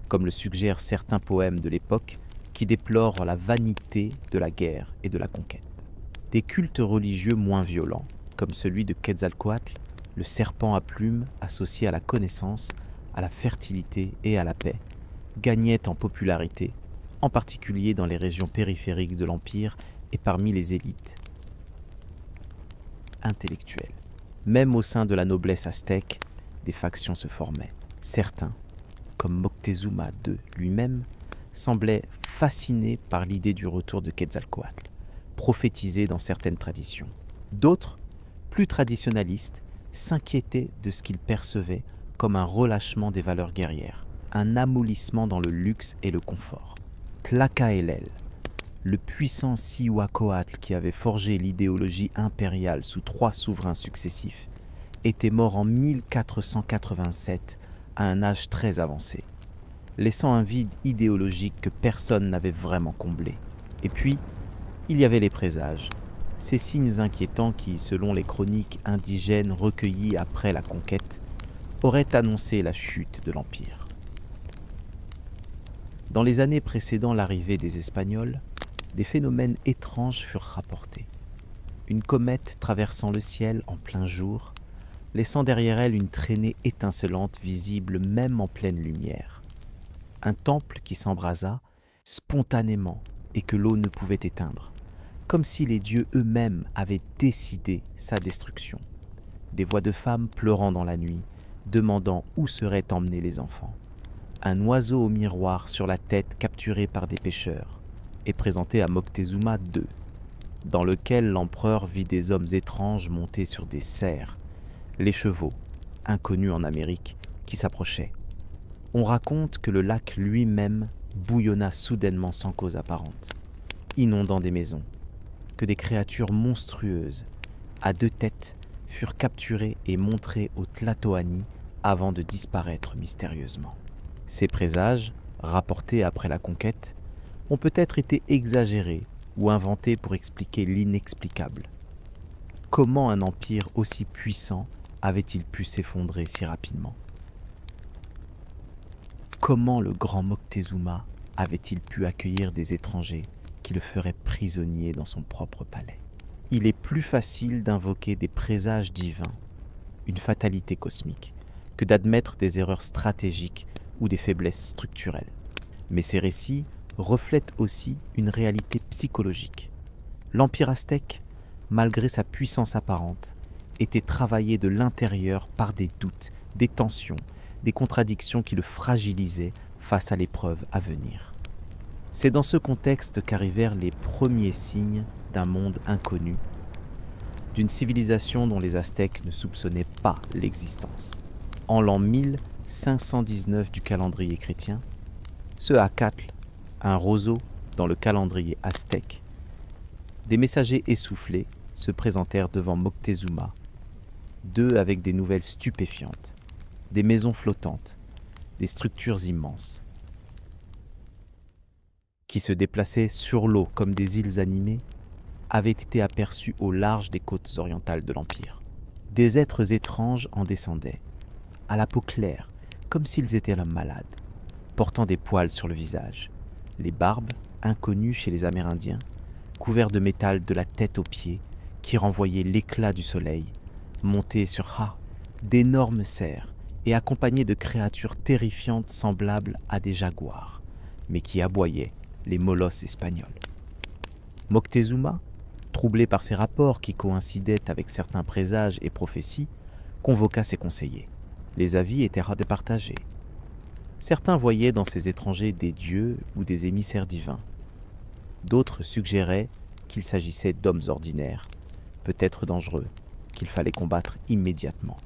comme le suggèrent certains poèmes de l'époque qui déplorent la vanité de la guerre et de la conquête. Des cultes religieux moins violents, comme celui de Quetzalcoatl, le serpent à plumes associé à la connaissance, à la fertilité et à la paix, gagnaient en popularité, en particulier dans les régions périphériques de l'Empire et parmi les élites intellectuelles. Même au sein de la noblesse aztèque, des factions se formaient. Certains, comme Moctezuma II lui-même, semblaient fascinés par l'idée du retour de Quetzalcoatl, prophétisé dans certaines traditions. D'autres, plus traditionalistes, s'inquiétaient de ce qu'ils percevaient comme un relâchement des valeurs guerrières, un amollissement dans le luxe et le confort. Tlacaelel, le puissant Cihuacoatl qui avait forgé l'idéologie impériale sous 3 souverains successifs, était mort en 1487 à un âge très avancé, laissant un vide idéologique que personne n'avait vraiment comblé. Et puis, il y avait les présages, ces signes inquiétants qui, selon les chroniques indigènes recueillies après la conquête, auraient annoncé la chute de l'Empire. Dans les années précédant l'arrivée des Espagnols, des phénomènes étranges furent rapportés. Une comète traversant le ciel en plein jour, laissant derrière elle une traînée étincelante visible même en pleine lumière. Un temple qui s'embrasa spontanément et que l'eau ne pouvait éteindre, comme si les dieux eux-mêmes avaient décidé sa destruction. Des voix de femmes pleurant dans la nuit, demandant où seraient emmenés les enfants. Un oiseau au miroir sur la tête capturé par des pêcheurs et présenté à Moctezuma II, dans lequel l'empereur vit des hommes étranges montés sur des cerfs, les chevaux, inconnus en Amérique, qui s'approchaient. On raconte que le lac lui-même bouillonna soudainement sans cause apparente, inondant des maisons, que des créatures monstrueuses, à 2 têtes, furent capturées et montrées aux Tlatoani avant de disparaître mystérieusement. Ces présages, rapportés après la conquête, ont peut-être été exagérés ou inventés pour expliquer l'inexplicable. Comment un empire aussi puissant avait-il pu s'effondrer si rapidement? Comment le grand Moctezuma avait-il pu accueillir des étrangers qui le feraient prisonnier dans son propre palais? Il est plus facile d'invoquer des présages divins, une fatalité cosmique, que d'admettre des erreurs stratégiques ou des faiblesses structurelles. Mais ces récits reflètent aussi une réalité psychologique. L'Empire aztèque, malgré sa puissance apparente, était travaillé de l'intérieur par des doutes, des tensions, des contradictions qui le fragilisaient face à l'épreuve à venir. C'est dans ce contexte qu'arrivèrent les premiers signes d'un monde inconnu, d'une civilisation dont les Aztèques ne soupçonnaient pas l'existence. En l'an 1519 du calendrier chrétien, ce Acatl, un roseau dans le calendrier aztèque, des messagers essoufflés se présentèrent devant Moctezuma, II avec des nouvelles stupéfiantes, des maisons flottantes, des structures immenses, qui se déplaçaient sur l'eau comme des îles animées, avaient été aperçus au large des côtes orientales de l'Empire. Des êtres étranges en descendaient, à la peau claire, comme s'ils étaient malades, portant des poils sur le visage, les barbes, inconnues chez les Amérindiens, couverts de métal de la tête aux pieds, qui renvoyaient l'éclat du soleil, montés sur d'énormes cerfs et accompagnés de créatures terrifiantes semblables à des jaguars, mais qui aboyaient les molosses espagnols. Moctezuma, troublé par ces rapports qui coïncidaient avec certains présages et prophéties, convoqua ses conseillers. Les avis étaient départagés. Certains voyaient dans ces étrangers des dieux ou des émissaires divins. D'autres suggéraient qu'il s'agissait d'hommes ordinaires, peut-être dangereux, qu'il fallait combattre immédiatement.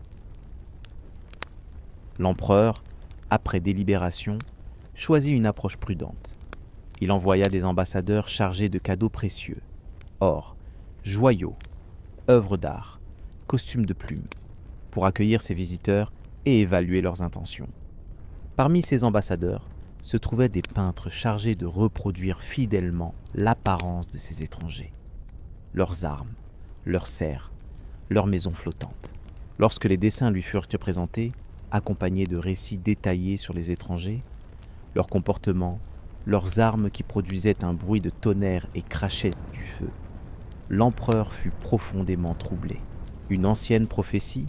L'empereur, après délibération, choisit une approche prudente. Il envoya des ambassadeurs chargés de cadeaux précieux, or, joyaux, œuvres d'art, costumes de plumes, pour accueillir ses visiteurs et évaluer leurs intentions. Parmi ces ambassadeurs se trouvaient des peintres chargés de reproduire fidèlement l'apparence de ces étrangers, leurs armes, leurs cerfs, leurs maisons flottantes. Lorsque les dessins lui furent présentés, accompagnés de récits détaillés sur les étrangers, leur comportement, leurs armes qui produisaient un bruit de tonnerre et crachaient du feu, l'empereur fut profondément troublé. Une ancienne prophétie,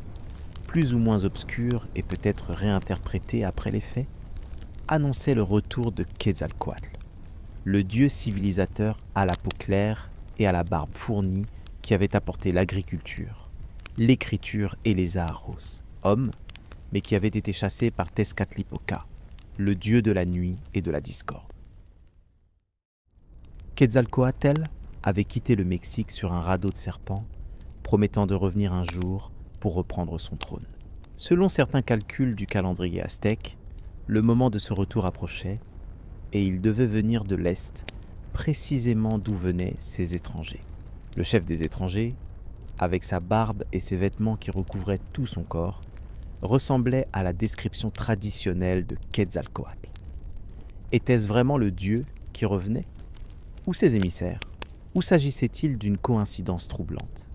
plus ou moins obscure et peut-être réinterprétée après les faits, annonçait le retour de Quetzalcoatl, le dieu civilisateur à la peau claire et à la barbe fournie qui avait apporté l'agriculture, l'écriture et les arts, homme, mais qui avait été chassé par Tezcatlipoca, le dieu de la nuit et de la discorde. Quetzalcoatl avait quitté le Mexique sur un radeau de serpent, promettant de revenir un jour pour reprendre son trône. Selon certains calculs du calendrier aztèque, le moment de ce retour approchait et il devait venir de l'Est, précisément d'où venaient ces étrangers. Le chef des étrangers, avec sa barbe et ses vêtements qui recouvraient tout son corps, ressemblait à la description traditionnelle de Quetzalcoatl. Était-ce vraiment le dieu qui revenait? Ou ses émissaires? Ou s'agissait-il d'une coïncidence troublante?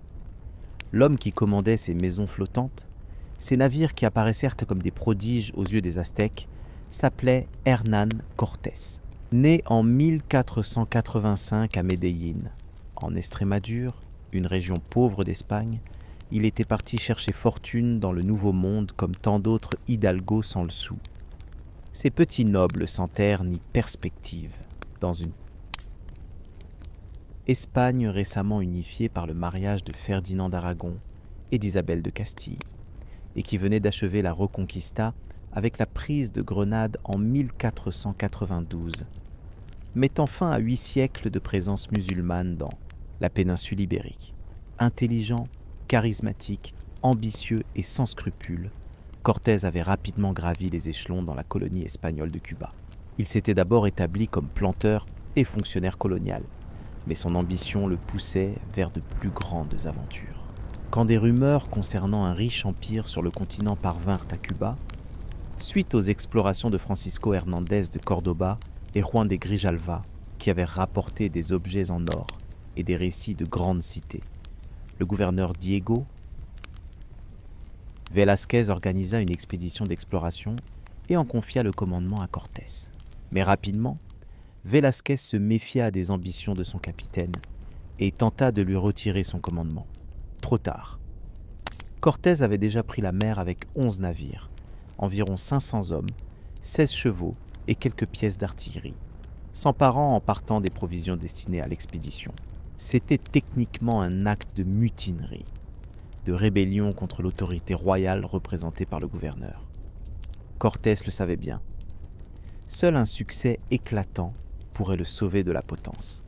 L'homme qui commandait ces maisons flottantes, ces navires qui apparaissèrent comme des prodiges aux yeux des Aztèques, s'appelait Hernán Cortés. Né en 1485 à Medellín, en Estrémadure, une région pauvre d'Espagne, Il était parti chercher fortune dans le Nouveau Monde comme tant d'autres hidalgos sans le sou. Ces petits nobles sans terre ni perspective dans une Espagne récemment unifiée par le mariage de Ferdinand d'Aragon et d'Isabelle de Castille, et qui venait d'achever la Reconquista avec la prise de Grenade en 1492, mettant fin à 8 siècles de présence musulmane dans la péninsule ibérique. Intelligent, charismatique, ambitieux et sans scrupules, Cortés avait rapidement gravi les échelons dans la colonie espagnole de Cuba. Il s'était d'abord établi comme planteur et fonctionnaire colonial, mais son ambition le poussait vers de plus grandes aventures. Quand des rumeurs concernant un riche empire sur le continent parvinrent à Cuba, suite aux explorations de Francisco Hernandez de Cordoba et Juan de Grijalva, qui avaient rapporté des objets en or et des récits de grandes cités, le gouverneur Diego Velázquez organisa une expédition d'exploration et en confia le commandement à Cortés. Mais rapidement, Velázquez se méfia des ambitions de son capitaine et tenta de lui retirer son commandement. Trop tard. Cortés avait déjà pris la mer avec 11 navires, environ 500 hommes, 16 chevaux et quelques pièces d'artillerie, s'emparant en partant des provisions destinées à l'expédition. C'était techniquement un acte de mutinerie, de rébellion contre l'autorité royale représentée par le gouverneur. Cortés le savait bien. Seul un succès éclatant pourrait le sauver de la potence.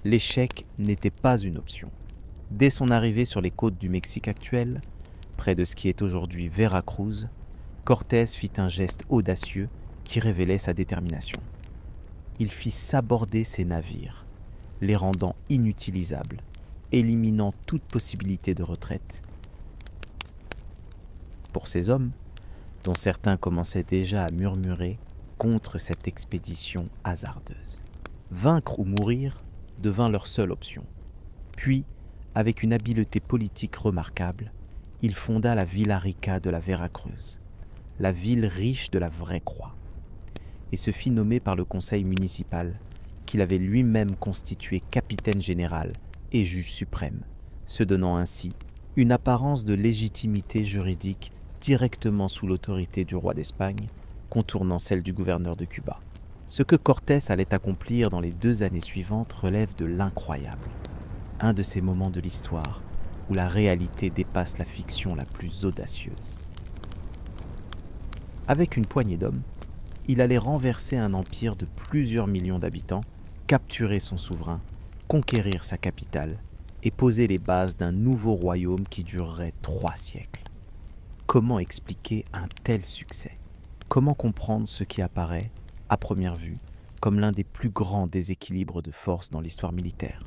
L'échec n'était pas une option. Dès son arrivée sur les côtes du Mexique actuel, près de ce qui est aujourd'hui Veracruz, Cortés fit un geste audacieux qui révélait sa détermination. Il fit saborder ses navires, les rendant inutilisables, éliminant toute possibilité de retraite. Pour ses hommes, dont certains commençaient déjà à murmurer contre cette expédition hasardeuse. Vaincre ou mourir devint leur seule option. Puis, avec une habileté politique remarquable, il fonda la Villa Rica de la Veracruz, la ville riche de la vraie croix, et se fit nommer par le conseil municipal, qu'il avait lui-même constitué capitaine général et juge suprême, se donnant ainsi une apparence de légitimité juridique directement sous l'autorité du roi d'Espagne, contournant celle du gouverneur de Cuba. Ce que Cortés allait accomplir dans les 2 années suivantes relève de l'incroyable, un de ces moments de l'histoire où la réalité dépasse la fiction la plus audacieuse. Avec une poignée d'hommes, il allait renverser un empire de plusieurs millions d'habitants, capturer son souverain, conquérir sa capitale et poser les bases d'un nouveau royaume qui durerait 3 siècles. Comment expliquer un tel succès ? Comment comprendre ce qui apparaît, à première vue, comme l'un des plus grands déséquilibres de force dans l'histoire militaire ?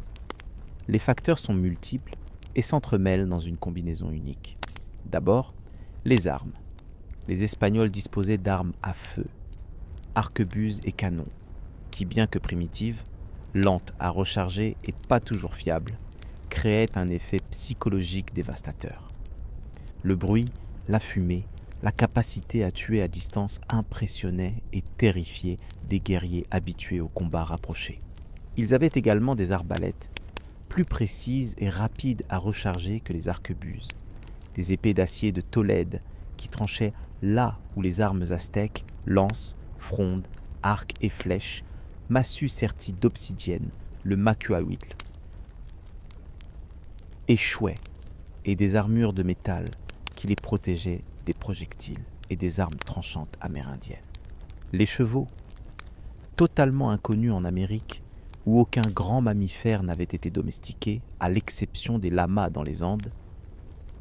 Les facteurs sont multiples et s'entremêlent dans une combinaison unique. D'abord, les armes. Les Espagnols disposaient d'armes à feu, arquebuses et canons, qui, bien que primitives, lentes à recharger et pas toujours fiables, créaient un effet psychologique dévastateur. Le bruit, la fumée, la capacité à tuer à distance impressionnaient et terrifiaient des guerriers habitués aux combats rapprochés. Ils avaient également des arbalètes, plus précises et rapides à recharger que les arquebuses, des épées d'acier de Tolède qui tranchaient là où les armes aztèques, lances, frondes, arcs et flèches, massues serties d'obsidienne, le macuahuitl, échouaient, et des armures de métal qui les protégeaient des projectiles et des armes tranchantes amérindiennes. Les chevaux, totalement inconnus en Amérique, où aucun grand mammifère n'avait été domestiqué, à l'exception des lamas dans les Andes,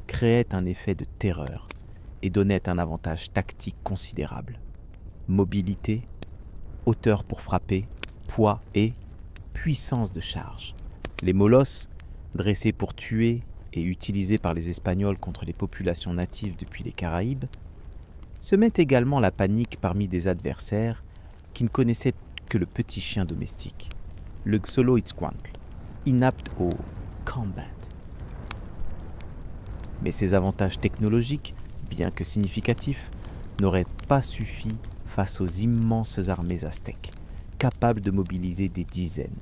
créaient un effet de terreur et donnaient un avantage tactique considérable. Mobilité, hauteur pour frapper, poids et puissance de charge. Les molosses, dressés pour tuer et utilisés par les Espagnols contre les populations natives depuis les Caraïbes, semaient également la panique parmi des adversaires qui ne connaissaient que le petit chien domestique, le Xoloitzcuintla, inapte au combat. Mais ces avantages technologiques, bien que significatifs, n'auraient pas suffi face aux immenses armées aztèques, capables de mobiliser des dizaines,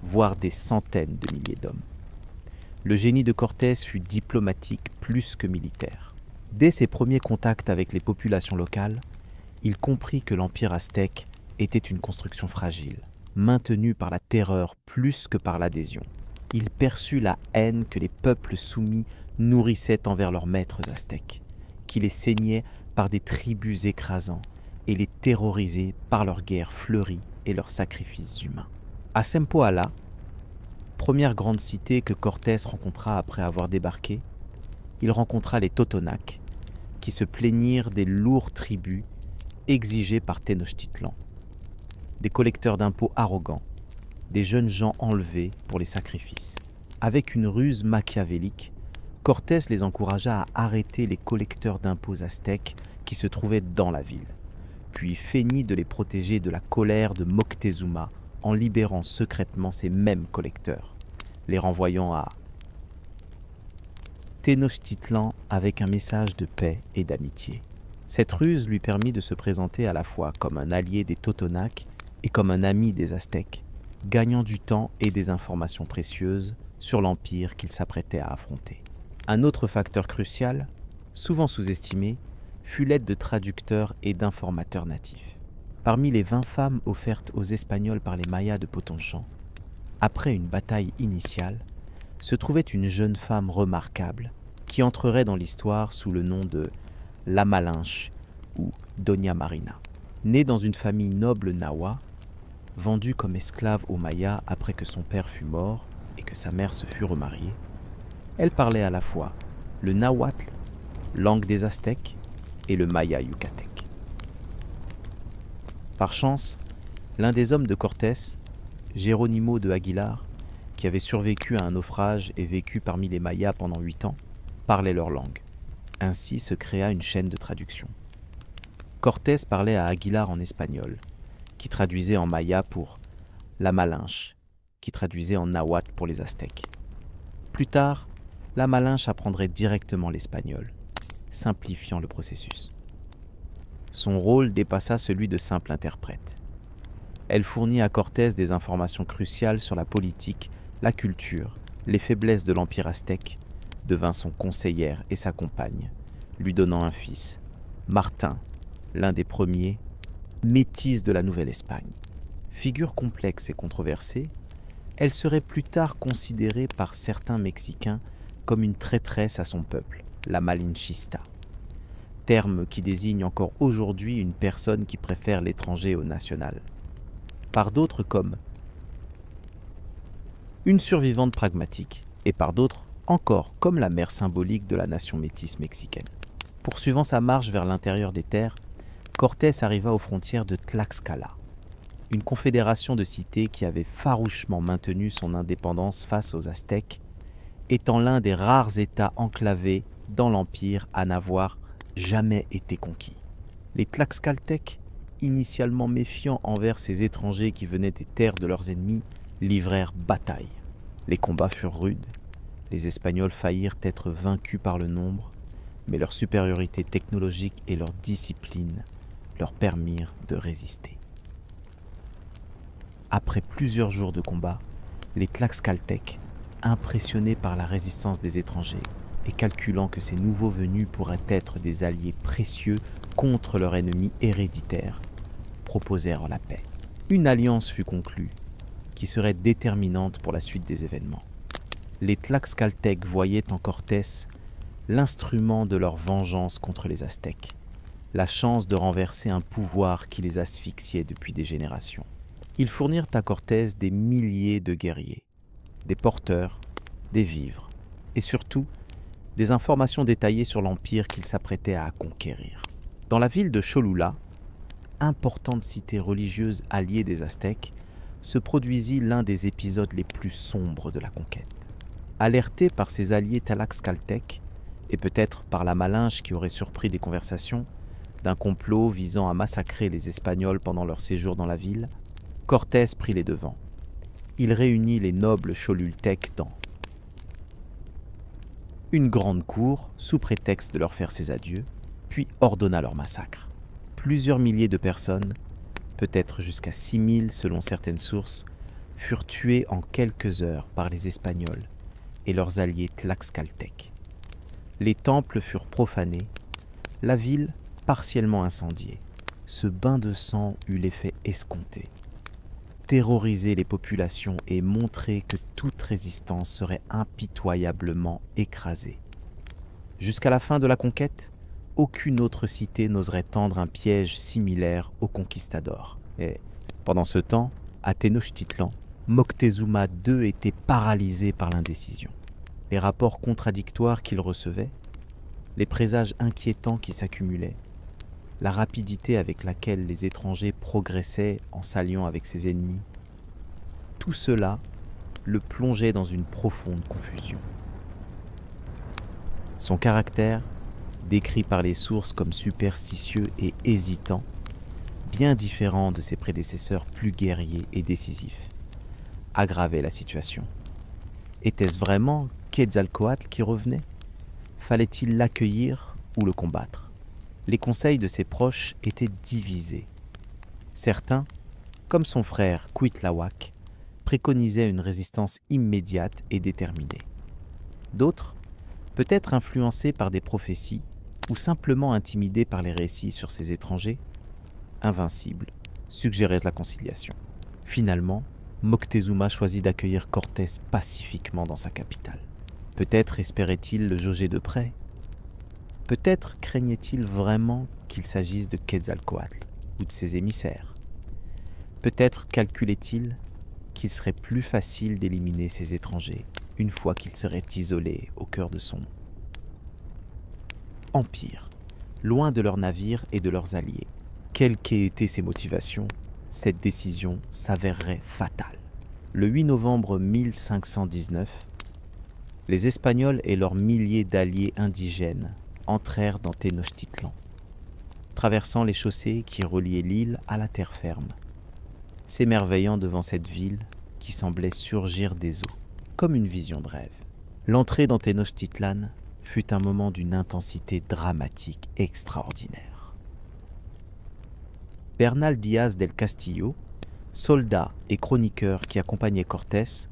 voire des centaines de milliers d'hommes. Le génie de Cortés fut diplomatique plus que militaire. Dès ses premiers contacts avec les populations locales, il comprit que l'empire aztèque était une construction fragile, maintenue par la terreur plus que par l'adhésion. Il perçut la haine que les peuples soumis nourrissaient envers leurs maîtres aztèques, qui les saignaient par des tribus écrasants et les terrorisaient par leurs guerres fleuries et leurs sacrifices humains. À Zempoala, première grande cité que Cortés rencontra après avoir débarqué, il rencontra les Totonacs, qui se plaignirent des lourds tributs exigés par Tenochtitlan, des collecteurs d'impôts arrogants, des jeunes gens enlevés pour les sacrifices. Avec une ruse machiavélique, Cortés les encouragea à arrêter les collecteurs d'impôts aztèques qui se trouvaient dans la ville, puis feignit de les protéger de la colère de Moctezuma en libérant secrètement ces mêmes collecteurs, les renvoyant à Tenochtitlan avec un message de paix et d'amitié. Cette ruse lui permit de se présenter à la fois comme un allié des Totonacs et comme un ami des Aztèques, gagnant du temps et des informations précieuses sur l'empire qu'il s'apprêtait à affronter. Un autre facteur crucial, souvent sous-estimé, fut l'aide de traducteurs et d'informateurs natifs. Parmi les 20 femmes offertes aux Espagnols par les Mayas de Potonchan, après une bataille initiale, se trouvait une jeune femme remarquable qui entrerait dans l'histoire sous le nom de La Malinche ou Doña Marina. Née dans une famille noble nawa, vendue comme esclave aux Mayas après que son père fut mort et que sa mère se fut remariée, elle parlait à la fois le nahuatl, langue des Aztèques, et le maya yucatèque. Par chance, l'un des hommes de Cortés, Geronimo de Aguilar, qui avait survécu à un naufrage et vécu parmi les Mayas pendant 8 ans, parlait leur langue. Ainsi se créa une chaîne de traduction. Cortés parlait à Aguilar en espagnol, qui traduisait en maya pour La Malinche, qui traduisait en nahuatl pour les Aztèques. Plus tard, La Malinche apprendrait directement l'espagnol, simplifiant le processus. Son rôle dépassa celui de simple interprète. Elle fournit à Cortés des informations cruciales sur la politique, la culture, les faiblesses de l'Empire aztèque, devint son conseillère et sa compagne, lui donnant un fils, Martin, l'un des premiers métis de la Nouvelle-Espagne. Figure complexe et controversée, elle serait plus tard considérée par certains Mexicains comme une traîtresse à son peuple, la Malinchista, terme qui désigne encore aujourd'hui une personne qui préfère l'étranger au national. Par d'autres comme une survivante pragmatique, et par d'autres encore comme la mère symbolique de la nation métisse mexicaine. Poursuivant sa marche vers l'intérieur des terres, Cortés arriva aux frontières de Tlaxcala, une confédération de cités qui avait farouchement maintenu son indépendance face aux Aztèques, étant l'un des rares États enclavés dans l'Empire à n'avoir jamais été conquis. Les Tlaxcaltèques, initialement méfiants envers ces étrangers qui venaient des terres de leurs ennemis, livrèrent bataille. Les combats furent rudes, les Espagnols faillirent être vaincus par le nombre, mais leur supériorité technologique et leur discipline leur permirent de résister. Après plusieurs jours de combat, les Tlaxcaltèques, impressionnés par la résistance des étrangers et calculant que ces nouveaux venus pourraient être des alliés précieux contre leur ennemi héréditaire, proposèrent la paix. Une alliance fut conclue, qui serait déterminante pour la suite des événements. Les Tlaxcaltèques voyaient en Cortés l'instrument de leur vengeance contre les Aztèques, la chance de renverser un pouvoir qui les asphyxiait depuis des générations. Ils fournirent à Cortés des milliers de guerriers, des porteurs, des vivres, et surtout des informations détaillées sur l'empire qu'ils s'apprêtaient à conquérir. Dans la ville de Cholula, importante cité religieuse alliée des Aztèques, se produisit l'un des épisodes les plus sombres de la conquête. Alertés par ses alliés Tlaxcaltèques, et peut-être par la Malinche qui aurait surpris des conversations, d'un complot visant à massacrer les Espagnols pendant leur séjour dans la ville, Cortés prit les devants. Il réunit les nobles Cholultèques dans une grande cour, sous prétexte de leur faire ses adieux, puis ordonna leur massacre. Plusieurs milliers de personnes, peut-être jusqu'à 6000 selon certaines sources, furent tuées en quelques heures par les Espagnols et leurs alliés tlaxcaltèques. Les temples furent profanés, la ville partiellement incendiée. Ce bain de sang eut l'effet escompté. Terroriser les populations et montrer que toute résistance serait impitoyablement écrasée. Jusqu'à la fin de la conquête, aucune autre cité n'oserait tendre un piège similaire aux conquistadors. Et pendant ce temps, à Tenochtitlan, Moctezuma II était paralysé par l'indécision. Les rapports contradictoires qu'il recevait, les présages inquiétants qui s'accumulaient, la rapidité avec laquelle les étrangers progressaient en s'alliant avec ses ennemis, tout cela le plongeait dans une profonde confusion. Son caractère, décrit par les sources comme superstitieux et hésitant, bien différent de ses prédécesseurs plus guerriers et décisifs, aggravait la situation. Était-ce vraiment Quetzalcoatl qui revenait ? Fallait-il l'accueillir ou le combattre ? Les conseils de ses proches étaient divisés. Certains, comme son frère Cuitlahuac, préconisaient une résistance immédiate et déterminée. D'autres, peut-être influencés par des prophéties ou simplement intimidés par les récits sur ces étrangers, invincibles, suggéraient la conciliation. Finalement, Moctezuma choisit d'accueillir Cortés pacifiquement dans sa capitale. Peut-être espérait-il le jauger de près. Peut-être craignait-il vraiment qu'il s'agisse de Quetzalcoatl ou de ses émissaires. Peut-être calculait-il qu'il serait plus facile d'éliminer ces étrangers une fois qu'ils seraient isolés au cœur de son empire, loin de leurs navires et de leurs alliés. Quelles qu'aient été ses motivations, cette décision s'avérerait fatale. Le 8 novembre 1519, les Espagnols et leurs milliers d'alliés indigènes entrèrent dans Tenochtitlan, traversant les chaussées qui reliaient l'île à la terre ferme, s'émerveillant devant cette ville qui semblait surgir des eaux, comme une vision de rêve. L'entrée dans Tenochtitlan fut un moment d'une intensité dramatique extraordinaire. Bernal Díaz del Castillo, soldat et chroniqueur qui accompagnait Cortés,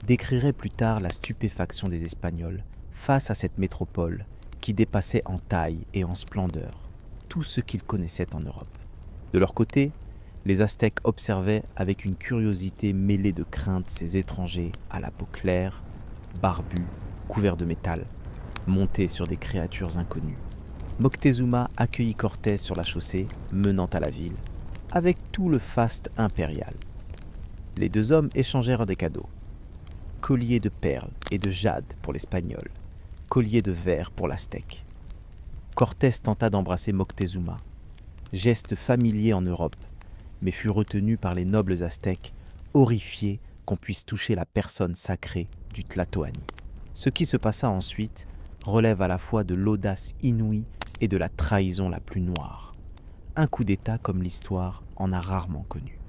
décrirait plus tard la stupéfaction des Espagnols face à cette métropole qui dépassait en taille et en splendeur tout ce qu'ils connaissaient en Europe. De leur côté, les Aztèques observaient avec une curiosité mêlée de crainte ces étrangers à la peau claire, barbus, couverts de métal, montés sur des créatures inconnues. Moctezuma accueillit Cortés sur la chaussée menant à la ville, avec tout le faste impérial. Les deux hommes échangèrent des cadeaux. Collier de perles et de jade pour l'Espagnol, collier de verre pour l'Aztèque. Cortés tenta d'embrasser Moctezuma, geste familier en Europe, mais fut retenu par les nobles aztèques, horrifiés qu'on puisse toucher la personne sacrée du Tlatoani. Ce qui se passa ensuite relève à la fois de l'audace inouïe et de la trahison la plus noire. Un coup d'État comme l'histoire en a rarement connu.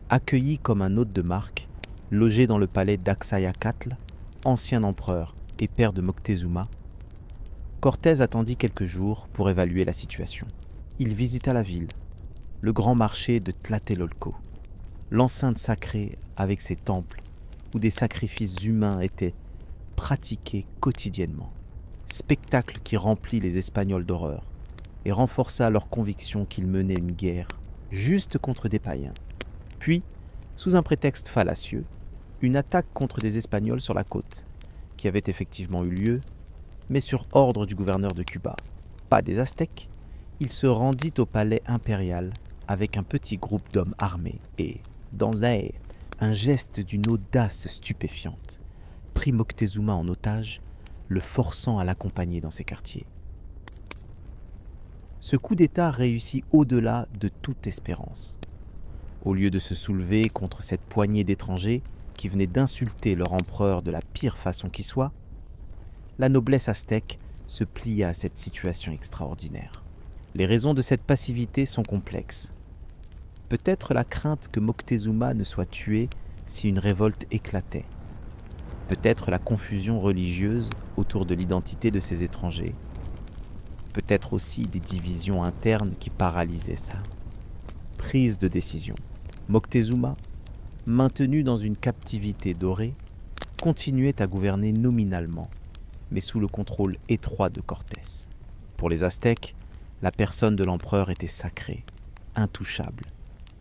Accueilli comme un hôte de marque, logé dans le palais d'Axayacatl, ancien empereur et père de Moctezuma, Cortés attendit quelques jours pour évaluer la situation. Il visita la ville, le grand marché de Tlatelolco, l'enceinte sacrée avec ses temples où des sacrifices humains étaient pratiqués quotidiennement, spectacle qui remplit les Espagnols d'horreur et renforça leur conviction qu'ils menaient une guerre juste contre des païens. Puis, sous un prétexte fallacieux, une attaque contre des Espagnols sur la côte, qui avait effectivement eu lieu, mais sur ordre du gouverneur de Cuba, pas des Aztèques, il se rendit au palais impérial avec un petit groupe d'hommes armés et, dans un geste d'une audace stupéfiante, prit Moctezuma en otage, le forçant à l'accompagner dans ses quartiers. Ce coup d'État réussit au-delà de toute espérance. Au lieu de se soulever contre cette poignée d'étrangers qui venaient d'insulter leur empereur de la pire façon qui soit, la noblesse aztèque se plia à cette situation extraordinaire. Les raisons de cette passivité sont complexes. Peut-être la crainte que Moctezuma ne soit tué si une révolte éclatait. Peut-être la confusion religieuse autour de l'identité de ces étrangers. Peut-être aussi des divisions internes qui paralysaient sa prise de décision. Moctezuma, maintenu dans une captivité dorée, continuait à gouverner nominalement, mais sous le contrôle étroit de Cortés. Pour les Aztèques, la personne de l'empereur était sacrée, intouchable.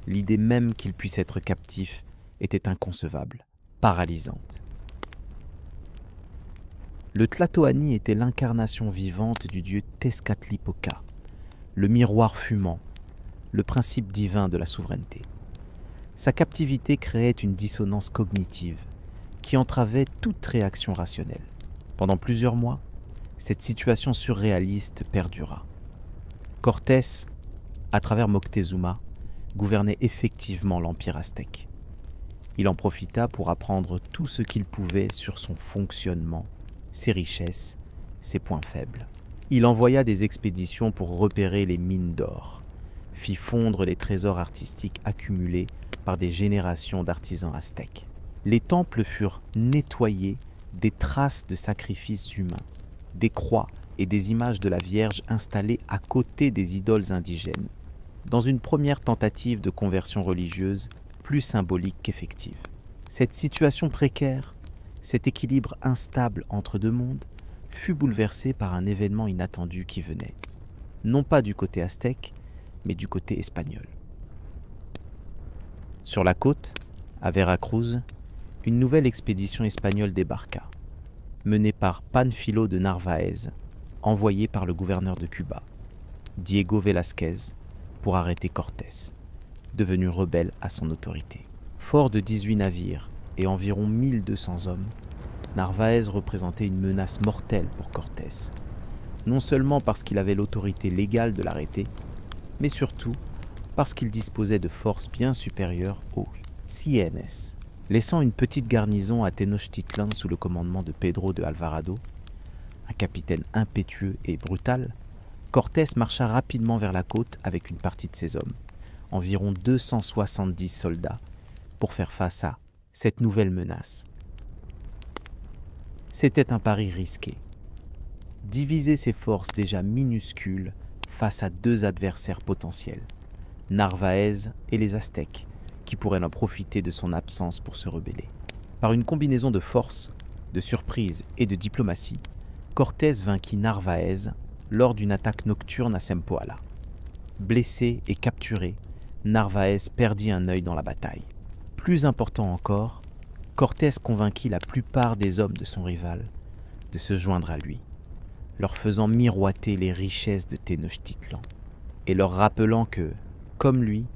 L'idée même qu'il puisse être captif était inconcevable, paralysante. Le Tlatoani était l'incarnation vivante du dieu Tezcatlipoca, le miroir fumant, le principe divin de la souveraineté. Sa captivité créait une dissonance cognitive qui entravait toute réaction rationnelle. Pendant plusieurs mois, cette situation surréaliste perdura. Cortés, à travers Moctezuma, gouvernait effectivement l'empire aztèque. Il en profita pour apprendre tout ce qu'il pouvait sur son fonctionnement, ses richesses, ses points faibles. Il envoya des expéditions pour repérer les mines d'or, fit fondre les trésors artistiques accumulés par des générations d'artisans aztèques. Les temples furent nettoyés des traces de sacrifices humains, des croix et des images de la Vierge installées à côté des idoles indigènes, dans une première tentative de conversion religieuse plus symbolique qu'effective. Cette situation précaire, cet équilibre instable entre deux mondes, fut bouleversé par un événement inattendu qui venait, non pas du côté aztèque, mais du côté espagnol. Sur la côte, à Veracruz, une nouvelle expédition espagnole débarqua, menée par Panfilo de Narvaez, envoyé par le gouverneur de Cuba, Diego Velázquez, pour arrêter Cortés, devenu rebelle à son autorité. Fort de 18 navires et environ 1200 hommes, Narvaez représentait une menace mortelle pour Cortés, non seulement parce qu'il avait l'autorité légale de l'arrêter, mais surtout parce qu'il disposait de forces bien supérieures aux CNS. Laissant une petite garnison à Tenochtitlan sous le commandement de Pedro de Alvarado, un capitaine impétueux et brutal, Cortés marcha rapidement vers la côte avec une partie de ses hommes, environ 270 soldats, pour faire face à cette nouvelle menace. C'était un pari risqué. Diviser ses forces déjà minuscules face à deux adversaires potentiels, Narvaez et les Aztèques, qui pourraient en profiter de son absence pour se rebeller. Par une combinaison de force, de surprise et de diplomatie, Cortés vainquit Narvaez lors d'une attaque nocturne à Zempoala. Blessé et capturé, Narvaez perdit un œil dans la bataille. Plus important encore, Cortés convainquit la plupart des hommes de son rival de se joindre à lui, leur faisant miroiter les richesses de Tenochtitlan et leur rappelant que, comme lui,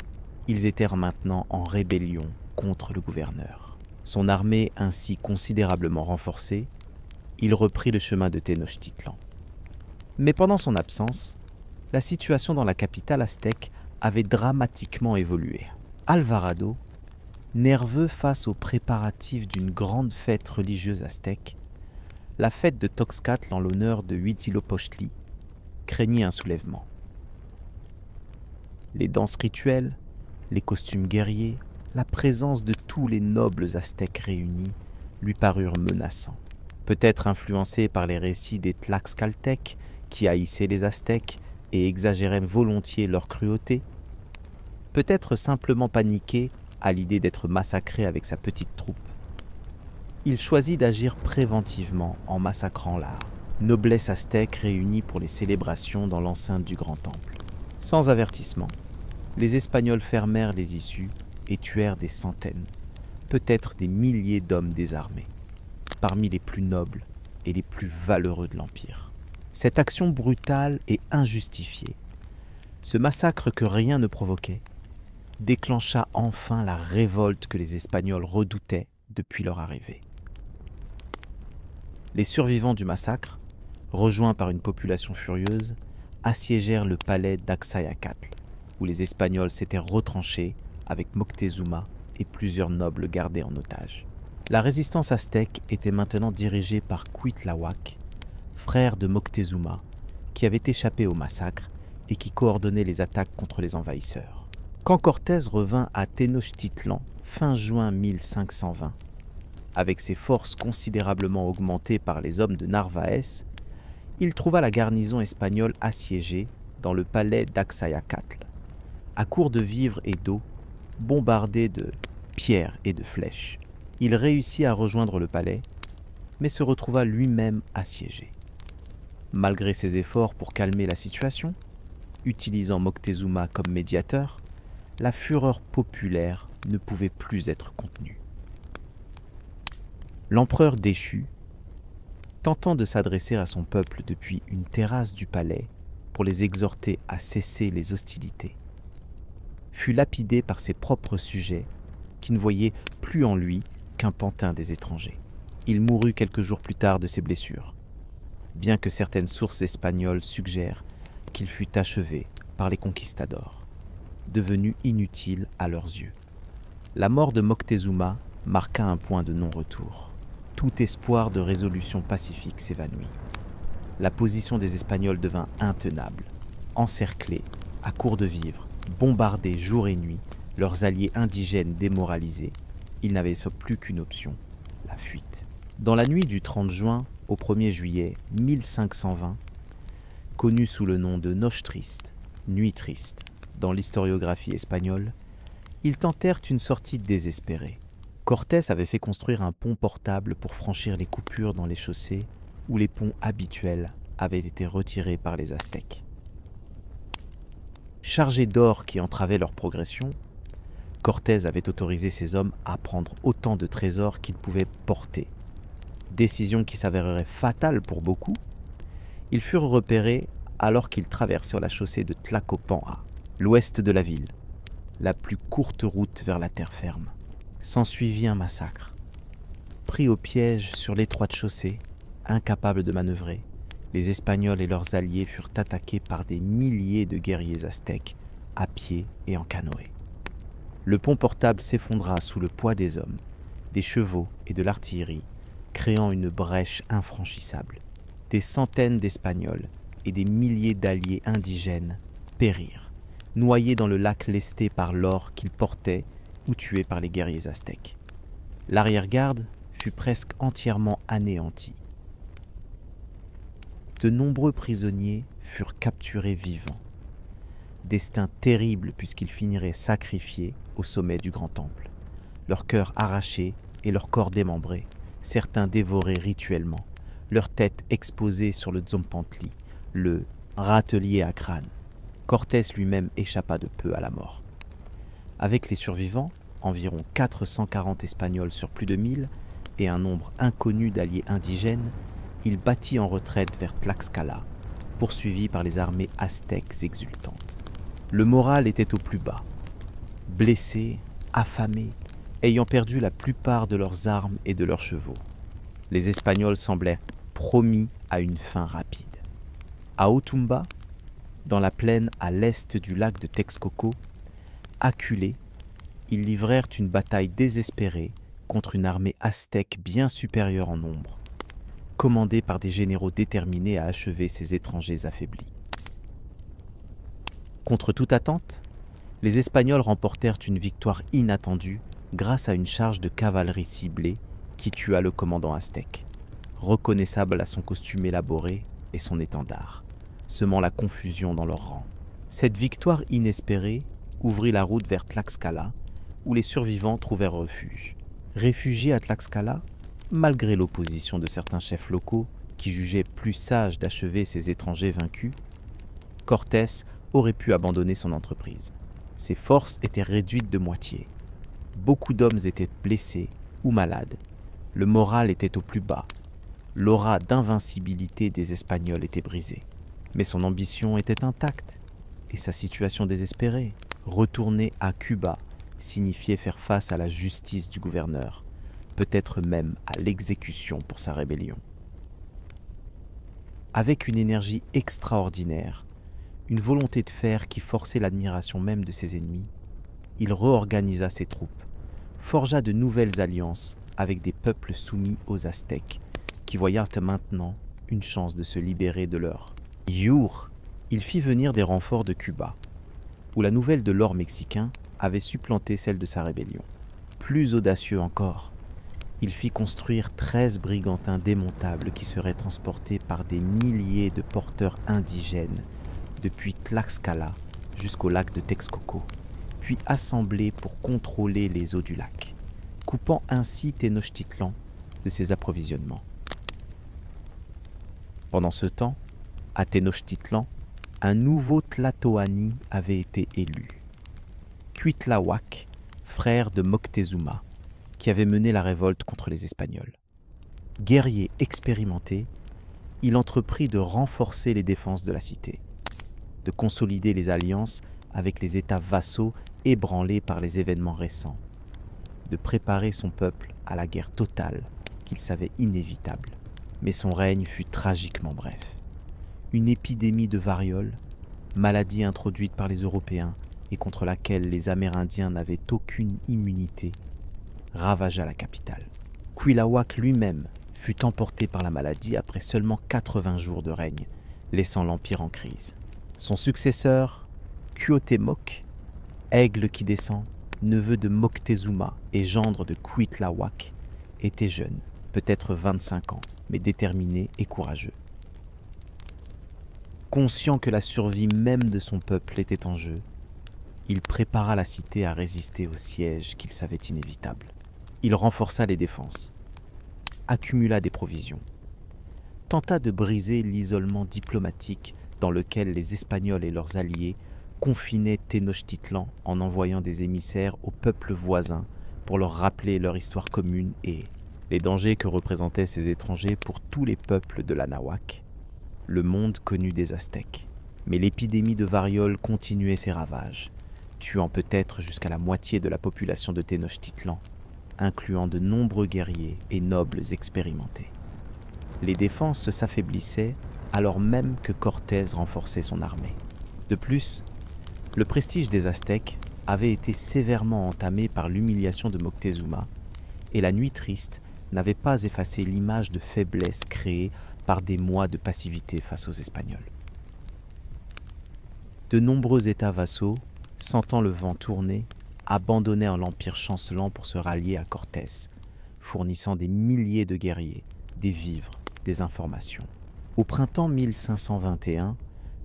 ils étaient maintenant en rébellion contre le gouverneur. Son armée ainsi considérablement renforcée, il reprit le chemin de Tenochtitlan. Mais pendant son absence, la situation dans la capitale aztèque avait dramatiquement évolué. Alvarado, nerveux face aux préparatifs d'une grande fête religieuse aztèque, la fête de Toxcatl en l'honneur de Huitzilopochtli, craignit un soulèvement. Les danses rituelles, les costumes guerriers, la présence de tous les nobles aztèques réunis lui parurent menaçants. Peut-être influencés par les récits des Tlaxcaltèques qui haïssaient les Aztèques et exagéraient volontiers leur cruauté, peut-être simplement paniqué à l'idée d'être massacré avec sa petite troupe, il choisit d'agir préventivement en massacrant la noblesse aztèque réunie pour les célébrations dans l'enceinte du grand temple. Sans avertissement, les Espagnols fermèrent les issues et tuèrent des centaines, peut-être des milliers d'hommes désarmés, parmi les plus nobles et les plus valeureux de l'Empire. Cette action brutale et injustifiée, ce massacre que rien ne provoquait, déclencha enfin la révolte que les Espagnols redoutaient depuis leur arrivée. Les survivants du massacre, rejoints par une population furieuse, assiégèrent le palais d'Axayacatl, où les Espagnols s'étaient retranchés avec Moctezuma et plusieurs nobles gardés en otage. La résistance aztèque était maintenant dirigée par Cuitlahuac, frère de Moctezuma, qui avait échappé au massacre et qui coordonnait les attaques contre les envahisseurs. Quand Cortés revint à Tenochtitlan fin juin 1520, avec ses forces considérablement augmentées par les hommes de Narvaez, il trouva la garnison espagnole assiégée dans le palais d'Axayacatl, à court de vivres et d'eau, bombardée de pierres et de flèches. Il réussit à rejoindre le palais mais se retrouva lui-même assiégé. Malgré ses efforts pour calmer la situation, utilisant Moctezuma comme médiateur, la fureur populaire ne pouvait plus être contenue. L'empereur déchu, tentant de s'adresser à son peuple depuis une terrasse du palais pour les exhorter à cesser les hostilités, fut lapidé par ses propres sujets qui ne voyaient plus en lui qu'un pantin des étrangers. Il mourut quelques jours plus tard de ses blessures, bien que certaines sources espagnoles suggèrent qu'il fut achevé par les conquistadors, devenu inutile à leurs yeux. La mort de Moctezuma marqua un point de non-retour. Tout espoir de résolution pacifique s'évanouit. La position des Espagnols devint intenable. Encerclés, à court de vivres, bombardés jour et nuit, leurs alliés indigènes démoralisés, ils n'avaient plus qu'une option, la fuite. Dans la nuit du 30 juin au 1er juillet 1520, connue sous le nom de Noche Triste, Nuit triste, dans l'historiographie espagnole, ils tentèrent une sortie désespérée. Cortés avait fait construire un pont portable pour franchir les coupures dans les chaussées où les ponts habituels avaient été retirés par les Aztèques. Chargés d'or qui entravait leur progression, Cortés avait autorisé ses hommes à prendre autant de trésors qu'ils pouvaient porter. Décision qui s'avérerait fatale pour beaucoup. Ils furent repérés alors qu'ils traversaient la chaussée de Tlacopan, l'ouest de la ville, la plus courte route vers la terre ferme. S'ensuivit un massacre. Pris au piège sur l'étroite chaussée, incapables de manœuvrer, les Espagnols et leurs alliés furent attaqués par des milliers de guerriers aztèques, à pied et en canoë. Le pont portable s'effondra sous le poids des hommes, des chevaux et de l'artillerie, créant une brèche infranchissable. Des centaines d'Espagnols et des milliers d'alliés indigènes périrent, noyés dans le lac lesté par l'or qu'ils portaient ou tués par les guerriers aztèques. L'arrière-garde fut presque entièrement anéantie. De nombreux prisonniers furent capturés vivants. Destin terrible puisqu'ils finiraient sacrifiés au sommet du grand temple, leurs cœurs arrachés et leurs corps démembrés, certains dévorés rituellement, leurs têtes exposées sur le Tzompantli, le râtelier à crâne. Cortés lui-même échappa de peu à la mort. Avec les survivants, environ 440 Espagnols sur plus de 1000 et un nombre inconnu d'alliés indigènes, il battit en retraite vers Tlaxcala, poursuivi par les armées aztèques exultantes. Le moral était au plus bas. Blessés, affamés, ayant perdu la plupart de leurs armes et de leurs chevaux, les Espagnols semblaient promis à une fin rapide. À Otumba, dans la plaine à l'est du lac de Texcoco, acculés, ils livrèrent une bataille désespérée contre une armée aztèque bien supérieure en nombre, commandée par des généraux déterminés à achever ces étrangers affaiblis. Contre toute attente, les Espagnols remportèrent une victoire inattendue grâce à une charge de cavalerie ciblée qui tua le commandant aztèque, reconnaissable à son costume élaboré et son étendard, semant la confusion dans leurs rangs. Cette victoire inespérée ouvrit la route vers Tlaxcala, où les survivants trouvèrent refuge. Réfugiés à Tlaxcala, malgré l'opposition de certains chefs locaux qui jugeaient plus sage d'achever ces étrangers vaincus, Cortés aurait pu abandonner son entreprise. Ses forces étaient réduites de moitié. Beaucoup d'hommes étaient blessés ou malades. Le moral était au plus bas. L'aura d'invincibilité des Espagnols était brisée. Mais son ambition était intacte et sa situation désespérée. Retourner à Cuba signifiait faire face à la justice du gouverneur, peut-être même à l'exécution pour sa rébellion. Avec une énergie extraordinaire, une volonté de fer qui forçait l'admiration même de ses ennemis, il réorganisa ses troupes, forgea de nouvelles alliances avec des peuples soumis aux Aztèques, qui voyaient maintenant une chance de se libérer de leur jour. Il fit venir des renforts de Cuba, où la nouvelle de l'or mexicain avait supplanté celle de sa rébellion. Plus audacieux encore, il fit construire 13 brigantins démontables qui seraient transportés par des milliers de porteurs indigènes depuis Tlaxcala jusqu'au lac de Texcoco, puis assemblés pour contrôler les eaux du lac, coupant ainsi Tenochtitlan de ses approvisionnements. Pendant ce temps, à Tenochtitlan, un nouveau Tlatoani avait été élu. Cuitlahuac, frère de Moctezuma, qui avait mené la révolte contre les Espagnols. Guerrier expérimenté, il entreprit de renforcer les défenses de la cité, de consolider les alliances avec les États vassaux ébranlés par les événements récents, de préparer son peuple à la guerre totale qu'il savait inévitable. Mais son règne fut tragiquement bref. Une épidémie de variole, maladie introduite par les Européens et contre laquelle les Amérindiens n'avaient aucune immunité, ravagea la capitale. Cuitlahuac lui-même fut emporté par la maladie après seulement 80 jours de règne, laissant l'empire en crise. Son successeur, Cuauhtémoc, aigle qui descend, neveu de Moctezuma et gendre de Cuitlahuac, était jeune, peut-être 25 ans, mais déterminé et courageux. Conscient que la survie même de son peuple était en jeu, il prépara la cité à résister au siège qu'il savait inévitable. Il renforça les défenses, accumula des provisions, tenta de briser l'isolement diplomatique dans lequel les Espagnols et leurs alliés confinaient Tenochtitlan en envoyant des émissaires aux peuples voisins pour leur rappeler leur histoire commune et les dangers que représentaient ces étrangers pour tous les peuples de l'Anahuac, le monde connu des Aztèques. Mais l'épidémie de variole continuait ses ravages, tuant peut-être jusqu'à la moitié de la population de Tenochtitlan, incluant de nombreux guerriers et nobles expérimentés. Les défenses s'affaiblissaient alors même que Cortés renforçait son armée. De plus, le prestige des Aztèques avait été sévèrement entamé par l'humiliation de Moctezuma, et la nuit triste n'avait pas effacé l'image de faiblesse créée par des mois de passivité face aux Espagnols. De nombreux États vassaux, sentant le vent tourner, abandonnèrent l'empire chancelant pour se rallier à Cortés, fournissant des milliers de guerriers, des vivres, des informations. Au printemps 1521,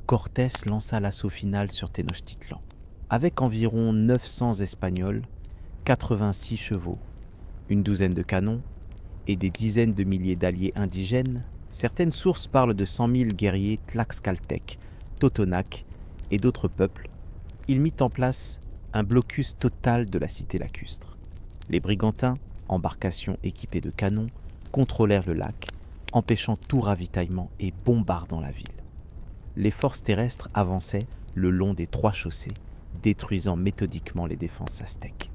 Cortés lança l'assaut final sur Tenochtitlan. Avec environ 900 Espagnols, 86 chevaux, une douzaine de canons et des dizaines de milliers d'alliés indigènes, certaines sources parlent de 100 000 guerriers tlaxcaltèques, totonacs et d'autres peuples. Il mit en place un blocus total de la cité lacustre. Les brigantins, embarcations équipées de canons, contrôlèrent le lac, empêchant tout ravitaillement et bombardant la ville. Les forces terrestres avançaient le long des 3 chaussées, détruisant méthodiquement les défenses aztèques.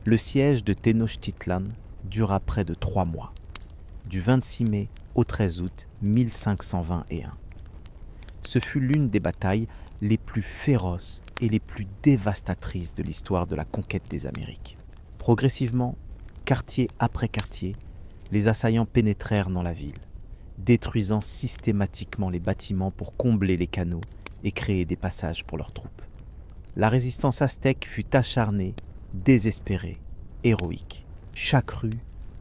Le siège de Tenochtitlan dura près de 3 mois, du 26 mai au 13 août 1521. Ce fut l'une des batailles les plus féroces et les plus dévastatrices de l'histoire de la conquête des Amériques. Progressivement, quartier après quartier, les assaillants pénétrèrent dans la ville, détruisant systématiquement les bâtiments pour combler les canaux et créer des passages pour leurs troupes. La résistance aztèque fut acharnée, désespérée, héroïque. Chaque rue,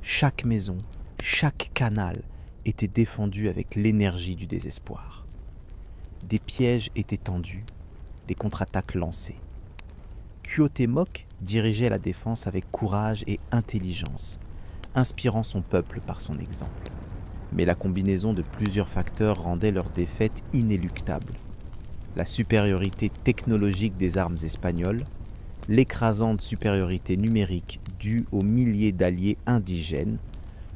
chaque maison, chaque canal était défendu avec l'énergie du désespoir. Des pièges étaient tendus, des contre-attaques lancées. Cuauhtémoc dirigeait la défense avec courage et intelligence, inspirant son peuple par son exemple. Mais la combinaison de plusieurs facteurs rendait leur défaite inéluctable. La supériorité technologique des armes espagnoles, l'écrasante supériorité numérique due aux milliers d'alliés indigènes,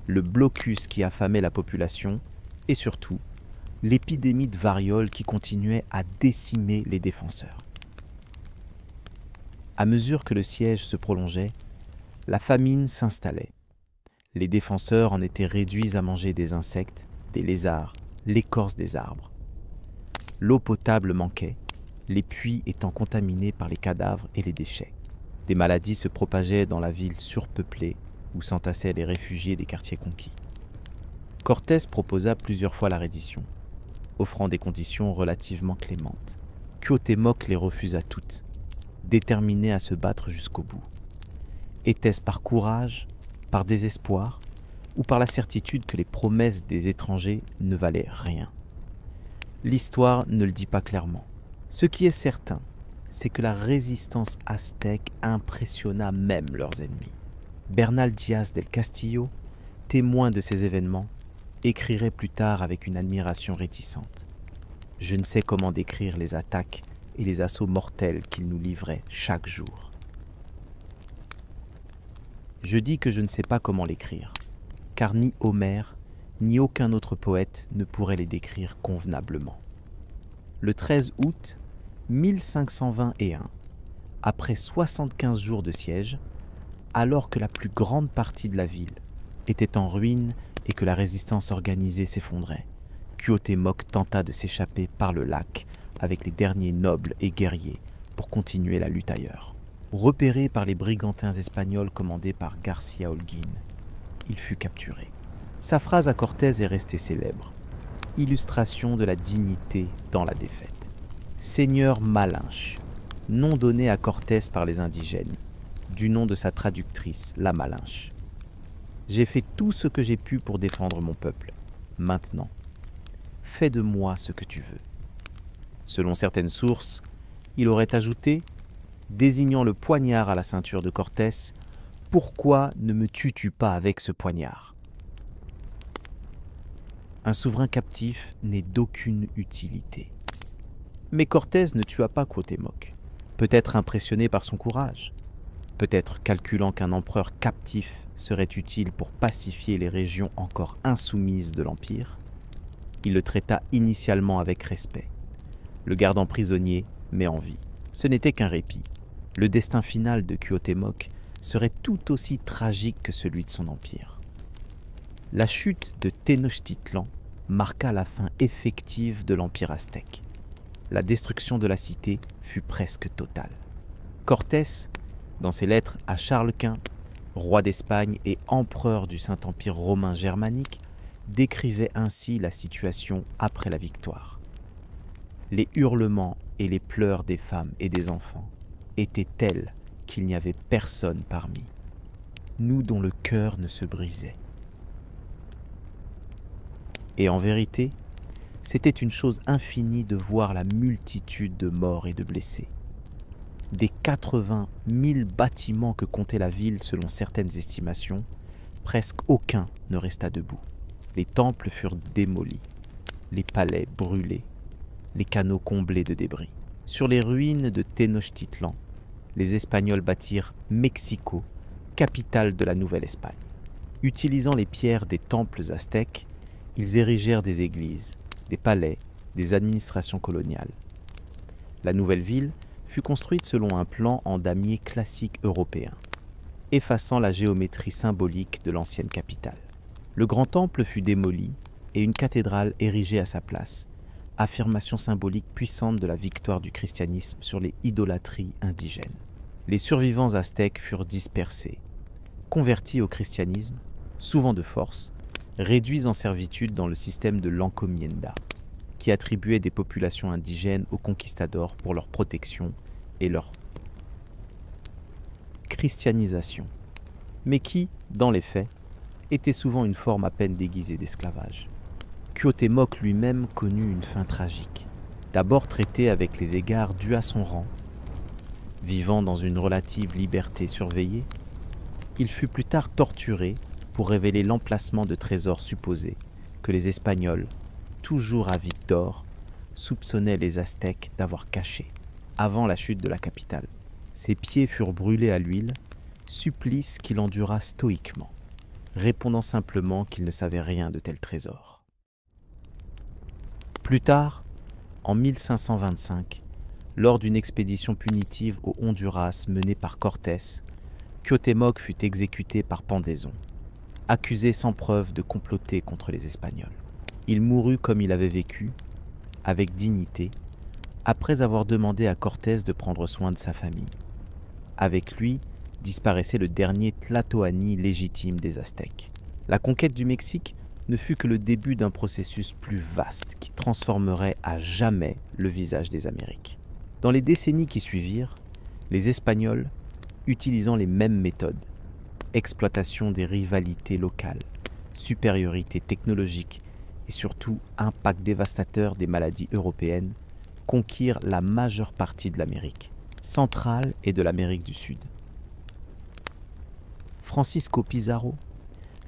le blocus qui affamait la population et surtout l'épidémie de variole qui continuait à décimer les défenseurs. À mesure que le siège se prolongeait, la famine s'installait. Les défenseurs en étaient réduits à manger des insectes, des lézards, l'écorce des arbres. L'eau potable manquait, les puits étant contaminés par les cadavres et les déchets. Des maladies se propageaient dans la ville surpeuplée où s'entassaient les réfugiés des quartiers conquis. Cortés proposa plusieurs fois la reddition, offrant des conditions relativement clémentes. Cuauhtémoc les refusa toutes, déterminé à se battre jusqu'au bout. Était-ce par courage, par désespoir, ou par la certitude que les promesses des étrangers ne valaient rien? L'histoire ne le dit pas clairement. Ce qui est certain, c'est que la résistance aztèque impressionna même leurs ennemis. Bernal Díaz del Castillo, témoin de ces événements, écrirait plus tard avec une admiration réticente. Je ne sais comment décrire les attaques et les assauts mortels qu'il nous livrait chaque jour. Je dis que je ne sais pas comment l'écrire, car ni Homère, ni aucun autre poète ne pourrait les décrire convenablement. Le 13 août 1521, après 75 jours de siège, alors que la plus grande partie de la ville était en ruine et que la résistance organisée s'effondrait, Cuauhtémoc tenta de s'échapper par le lac avec les derniers nobles et guerriers pour continuer la lutte ailleurs. Repéré par les brigantins espagnols commandés par Garcia Holguín, il fut capturé. Sa phrase à Cortés est restée célèbre, illustration de la dignité dans la défaite. Seigneur Malinche, nom donné à Cortés par les indigènes, du nom de sa traductrice, la Malinche. J'ai fait tout ce que j'ai pu pour défendre mon peuple. Maintenant, fais de moi ce que tu veux. Selon certaines sources, il aurait ajouté, désignant le poignard à la ceinture de Cortés, « Pourquoi ne me tues-tu pas avec ce poignard ?» Un souverain captif n'est d'aucune utilité. Mais Cortés ne tua pas Cuauhtémoc, peut-être impressionné par son courage, peut-être calculant qu'un empereur captif serait utile pour pacifier les régions encore insoumises de l'Empire. Il le traita initialement avec respect, le gardant prisonnier mais en vie. Ce n'était qu'un répit. Le destin final de Cuauhtémoc serait tout aussi tragique que celui de son empire. La chute de Tenochtitlan marqua la fin effective de l'empire aztèque. La destruction de la cité fut presque totale. Cortés, dans ses lettres à Charles Quint, roi d'Espagne et empereur du Saint-Empire romain germanique, décrivait ainsi la situation après la victoire. Les hurlements et les pleurs des femmes et des enfants étaient tels qu'il n'y avait personne parmi nous dont le cœur ne se brisait. Et en vérité, c'était une chose infinie de voir la multitude de morts et de blessés. Des 80 000 bâtiments que comptait la ville selon certaines estimations, presque aucun ne resta debout. Les temples furent démolis, les palais brûlés, les canaux comblés de débris. Sur les ruines de Tenochtitlan, les Espagnols bâtirent Mexico, capitale de la Nouvelle-Espagne. Utilisant les pierres des temples aztèques, ils érigèrent des églises, des palais, des administrations coloniales. La nouvelle ville fut construite selon un plan en damier classique européen, effaçant la géométrie symbolique de l'ancienne capitale. Le grand temple fut démoli et une cathédrale érigée à sa place, affirmation symbolique puissante de la victoire du christianisme sur les idolâtries indigènes. Les survivants aztèques furent dispersés, convertis au christianisme, souvent de force, réduits en servitude dans le système de l'encomienda, qui attribuait des populations indigènes aux conquistadors pour leur protection et leur christianisation, mais qui, dans les faits, était souvent une forme à peine déguisée d'esclavage. Cuauhtémoc lui-même connut une fin tragique. D'abord traité avec les égards dus à son rang, vivant dans une relative liberté surveillée, il fut plus tard torturé pour révéler l'emplacement de trésors supposés que les Espagnols, toujours avides d'or, soupçonnaient les Aztèques d'avoir cachés avant la chute de la capitale. Ses pieds furent brûlés à l'huile, supplice qu'il endura stoïquement, répondant simplement qu'il ne savait rien de tels trésors. Plus tard, en 1525, lors d'une expédition punitive au Honduras menée par Cortés, Cuauhtémoc fut exécuté par pendaison, accusé sans preuve de comploter contre les Espagnols. Il mourut comme il avait vécu, avec dignité, après avoir demandé à Cortés de prendre soin de sa famille. Avec lui disparaissait le dernier Tlatoani légitime des Aztèques. La conquête du Mexique ne fut que le début d'un processus plus vaste qui transformerait à jamais le visage des Amériques. Dans les décennies qui suivirent, les Espagnols, utilisant les mêmes méthodes, exploitation des rivalités locales, supériorité technologique et surtout impact dévastateur des maladies européennes, conquirent la majeure partie de l'Amérique centrale et de l'Amérique du Sud. Francisco Pizarro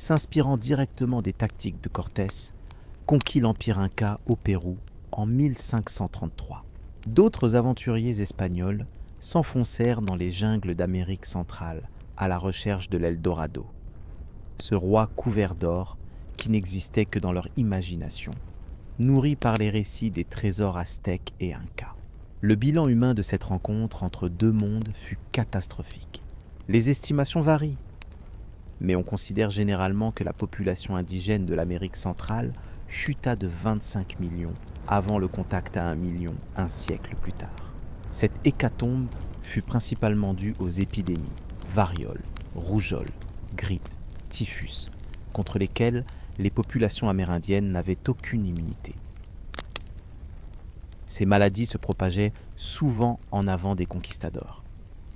s'inspirant directement des tactiques de Cortés, conquit l'Empire Inca au Pérou en 1533. D'autres aventuriers espagnols s'enfoncèrent dans les jungles d'Amérique centrale à la recherche de l'Eldorado, ce roi couvert d'or qui n'existait que dans leur imagination, nourri par les récits des trésors aztèques et incas. Le bilan humain de cette rencontre entre deux mondes fut catastrophique. Les estimations varient, mais on considère généralement que la population indigène de l'Amérique centrale chuta de 25 millions avant le contact à 1 million un siècle plus tard. Cette hécatombe fut principalement due aux épidémies, variole, rougeole, grippe, typhus, contre lesquelles les populations amérindiennes n'avaient aucune immunité. Ces maladies se propageaient souvent en avant des conquistadors,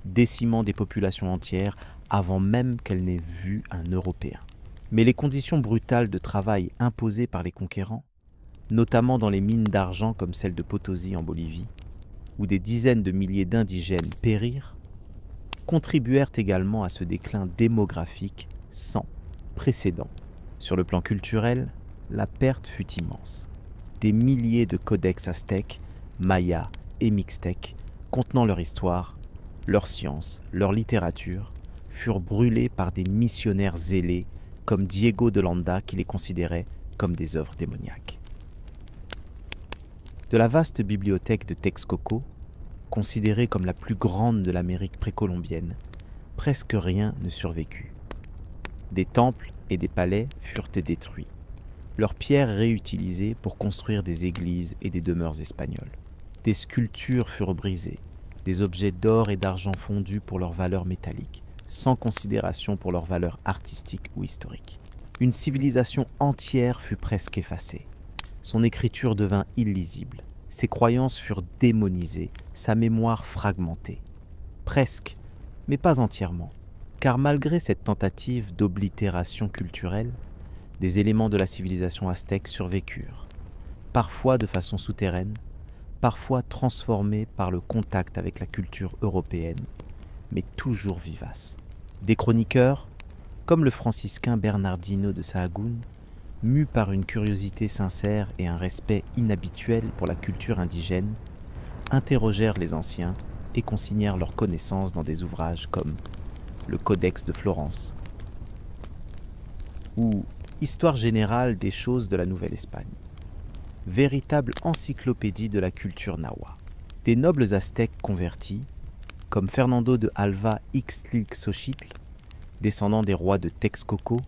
décimant des populations entières avant même qu'elles n'aient vu un Européen. Mais les conditions brutales de travail imposées par les conquérants, notamment dans les mines d'argent comme celle de Potosi en Bolivie, où des dizaines de milliers d'indigènes périrent, contribuèrent également à ce déclin démographique sans précédent. Sur le plan culturel, la perte fut immense. Des milliers de codex aztèques, mayas et mixtèques, contenant leur histoire, leur science, leur littérature, furent brûlés par des missionnaires zélés comme Diego de Landa qui les considérait comme des œuvres démoniaques. De la vaste bibliothèque de Texcoco, considérée comme la plus grande de l'Amérique précolombienne, presque rien ne survécut. Des temples et des palais furent détruits, leurs pierres réutilisées pour construire des églises et des demeures espagnoles. Des sculptures furent brisées, des objets d'or et d'argent fondus pour leur valeur métallique, sans considération pour leur valeur artistique ou historique. Une civilisation entière fut presque effacée. Son écriture devint illisible, ses croyances furent démonisées, sa mémoire fragmentée. Presque, mais pas entièrement, car malgré cette tentative d'oblitération culturelle, des éléments de la civilisation aztèque survécurent, parfois de façon souterraine, parfois transformés par le contact avec la culture européenne, mais toujours vivaces. Des chroniqueurs, comme le franciscain Bernardino de Sahagún, mus par une curiosité sincère et un respect inhabituel pour la culture indigène, interrogèrent les anciens et consignèrent leurs connaissances dans des ouvrages comme le Codex de Florence ou Histoire générale des choses de la Nouvelle-Espagne, véritable encyclopédie de la culture nahua. Des nobles aztèques convertis, comme Fernando de Alva Ixtlilxochitl, descendant des rois de Texcoco,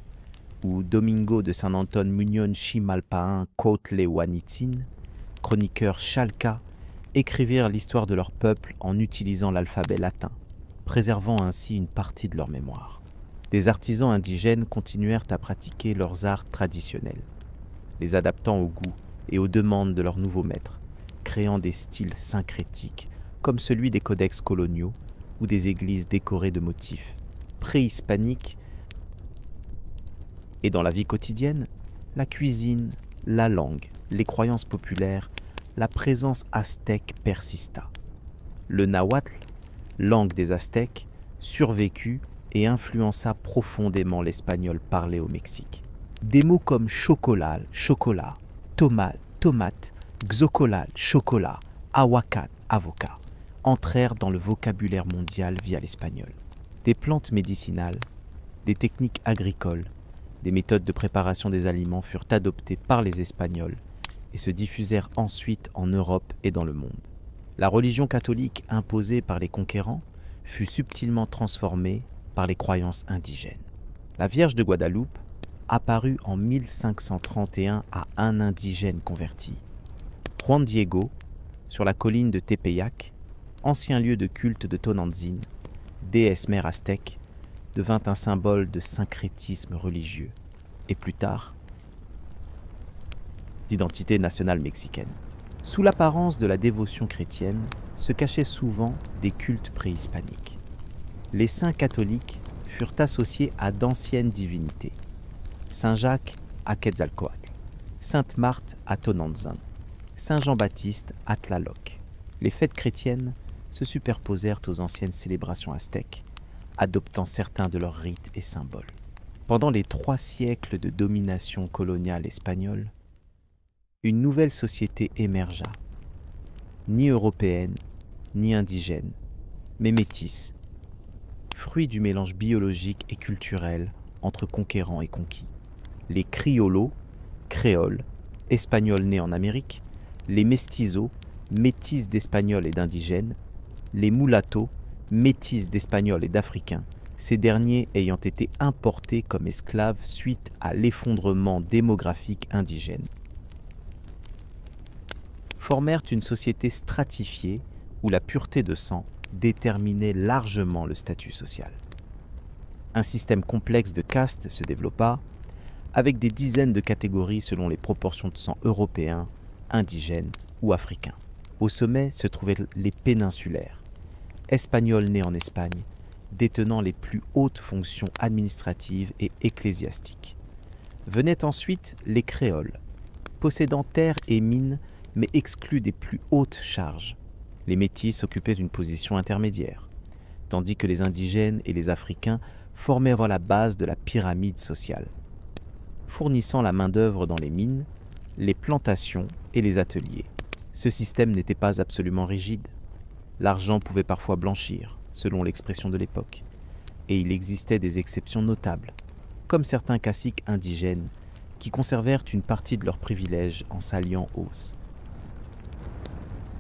ou Domingo de San Antón Muñón Chimalpain Cuautlehuanitzin, chroniqueurs chalca, écrivirent l'histoire de leur peuple en utilisant l'alphabet latin, préservant ainsi une partie de leur mémoire. Des artisans indigènes continuèrent à pratiquer leurs arts traditionnels, les adaptant au goût et aux demandes de leurs nouveaux maîtres, créant des styles syncrétiques comme celui des codex coloniaux ou des églises décorées de motifs préhispaniques. Et dans la vie quotidienne, la cuisine, la langue, les croyances populaires, la présence aztèque persista. Le nahuatl, langue des Aztèques, survécut et influença profondément l'espagnol parlé au Mexique. Des mots comme chocolat, chocolat, tomate, xocolal, chocolat, aguacate, avocat, entrèrent dans le vocabulaire mondial via l'espagnol. Des plantes médicinales, des techniques agricoles, des méthodes de préparation des aliments furent adoptées par les Espagnols et se diffusèrent ensuite en Europe et dans le monde. La religion catholique imposée par les conquérants fut subtilement transformée par les croyances indigènes. La Vierge de Guadeloupe apparut en 1531 à un indigène converti. Juan Diego, sur la colline de Tepeyac, ancien lieu de culte de Tonantzin, déesse mère aztèque, devint un symbole de syncrétisme religieux et plus tard d'identité nationale mexicaine. Sous l'apparence de la dévotion chrétienne se cachaient souvent des cultes préhispaniques. Les saints catholiques furent associés à d'anciennes divinités. Saint Jacques à Quetzalcoatl, Sainte Marthe à Tonantzin, Saint Jean-Baptiste à Tlaloc. Les fêtes chrétiennes se superposèrent aux anciennes célébrations aztèques, adoptant certains de leurs rites et symboles. Pendant les 3 siècles de domination coloniale espagnole, une nouvelle société émergea, ni européenne, ni indigène, mais métisse, fruit du mélange biologique et culturel entre conquérants et conquis. Les criollos, créoles, espagnols nés en Amérique, les mestizos, métis d'espagnols et d'indigènes, les mulattos, métis d'espagnols et d'africains, ces derniers ayant été importés comme esclaves suite à l'effondrement démographique indigène, formèrent une société stratifiée où la pureté de sang déterminait largement le statut social. Un système complexe de castes se développa, avec des dizaines de catégories selon les proportions de sang européens, indigènes ou africains. Au sommet se trouvaient les péninsulaires, espagnols nés en Espagne, détenant les plus hautes fonctions administratives et ecclésiastiques. Venaient ensuite les créoles, possédant terres et mines mais exclus des plus hautes charges. Les métis occupaient une position intermédiaire, tandis que les indigènes et les africains formaient la base de la pyramide sociale, fournissant la main-d'œuvre dans les mines, les plantations et les ateliers. Ce système n'était pas absolument rigide. L'argent pouvait parfois blanchir, selon l'expression de l'époque, et il existait des exceptions notables, comme certains caciques indigènes qui conservèrent une partie de leurs privilèges en s'alliant os.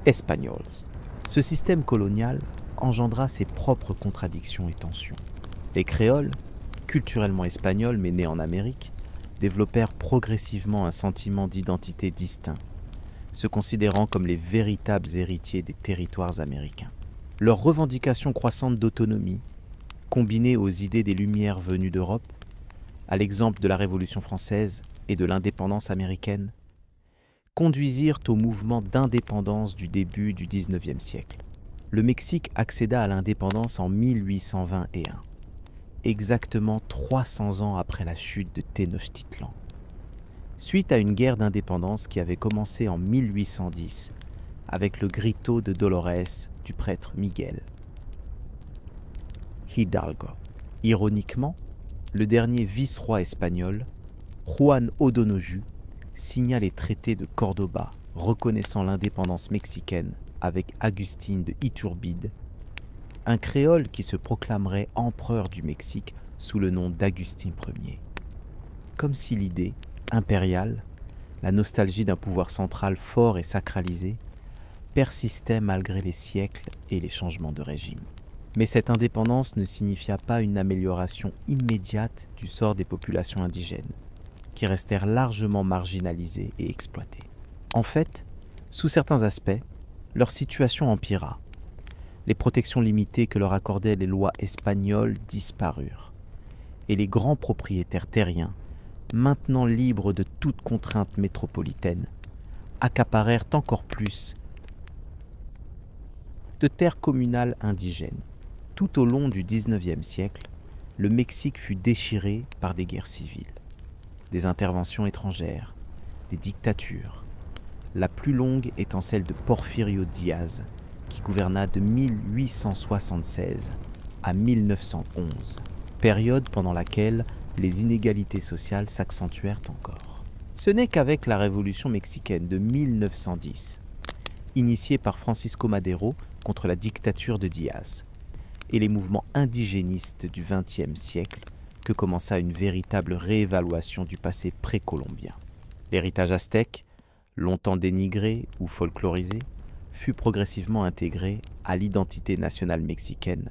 Espagnols. Ce système colonial engendra ses propres contradictions et tensions. Les créoles, culturellement espagnols mais nés en Amérique, développèrent progressivement un sentiment d'identité distinct, se considérant comme les véritables héritiers des territoires américains. Leurs revendications croissantes d'autonomie, combinées aux idées des Lumières venues d'Europe, à l'exemple de la Révolution française et de l'indépendance américaine, conduisirent au mouvement d'indépendance du début du XIXe siècle. Le Mexique accéda à l'indépendance en 1821, exactement 300 ans après la chute de Tenochtitlan. Suite à une guerre d'indépendance qui avait commencé en 1810 avec le grito de Dolores du prêtre Miguel Hidalgo. Ironiquement, le dernier vice-roi espagnol, Juan O'Donoghue, signa les traités de Cordoba reconnaissant l'indépendance mexicaine avec Agustín de Iturbide, un créole qui se proclamerait empereur du Mexique sous le nom d'Agustín Ier. Comme si l'idée impériale, la nostalgie d'un pouvoir central fort et sacralisé, persistait malgré les siècles et les changements de régime. Mais cette indépendance ne signifia pas une amélioration immédiate du sort des populations indigènes, qui restèrent largement marginalisées et exploitées. En fait, sous certains aspects, leur situation empira. Les protections limitées que leur accordaient les lois espagnoles disparurent, et les grands propriétaires terriens, maintenant libres de toute contrainte métropolitaine, accaparèrent encore plus de terres communales indigènes. Tout au long du XIXe siècle, le Mexique fut déchiré par des guerres civiles, des interventions étrangères, des dictatures, la plus longue étant celle de Porfirio Díaz, qui gouverna de 1876 à 1911, période pendant laquelle les inégalités sociales s'accentuèrent encore. Ce n'est qu'avec la révolution mexicaine de 1910, initiée par Francisco Madero contre la dictature de Díaz, et les mouvements indigénistes du XXe siècle, que commença une véritable réévaluation du passé précolombien. L'héritage aztèque, longtemps dénigré ou folklorisé, fut progressivement intégré à l'identité nationale mexicaine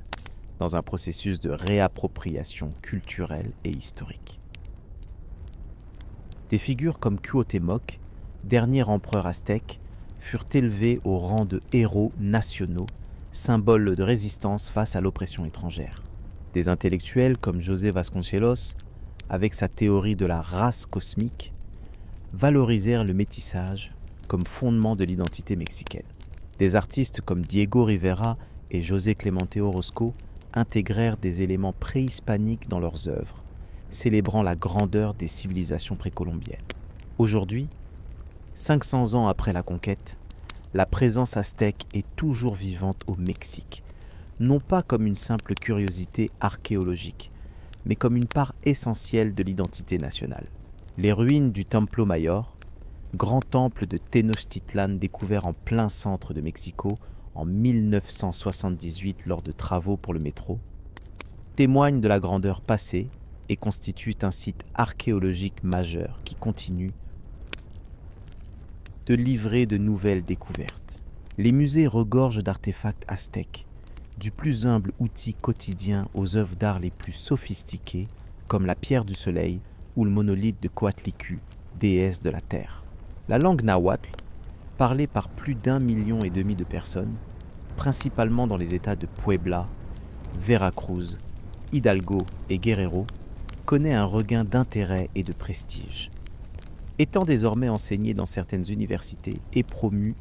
dans un processus de réappropriation culturelle et historique. Des figures comme Cuauhtémoc, dernier empereur aztèque, furent élevées au rang de héros nationaux, symboles de résistance face à l'oppression étrangère. Des intellectuels comme José Vasconcelos, avec sa théorie de la race cosmique, valorisèrent le métissage comme fondement de l'identité mexicaine. Des artistes comme Diego Rivera et José Clemente Orozco intégrèrent des éléments préhispaniques dans leurs œuvres, célébrant la grandeur des civilisations précolombiennes. Aujourd'hui, 500 ans après la conquête, la présence aztèque est toujours vivante au Mexique, non pas comme une simple curiosité archéologique, mais comme une part essentielle de l'identité nationale. Les ruines du Templo Mayor, grand temple de Tenochtitlan découvert en plein centre de Mexico en 1978 lors de travaux pour le métro, témoignent de la grandeur passée et constituent un site archéologique majeur qui continue de livrer de nouvelles découvertes. Les musées regorgent d'artefacts aztèques, du plus humble outil quotidien aux œuvres d'art les plus sophistiquées, comme la pierre du soleil ou le monolithe de Coatlicue, déesse de la terre. La langue nahuatl, parlée par plus d'1,5 million de personnes, principalement dans les états de Puebla, Veracruz, Hidalgo et Guerrero, connaît un regain d'intérêt et de prestige. Étant désormais enseignée dans certaines universités et promue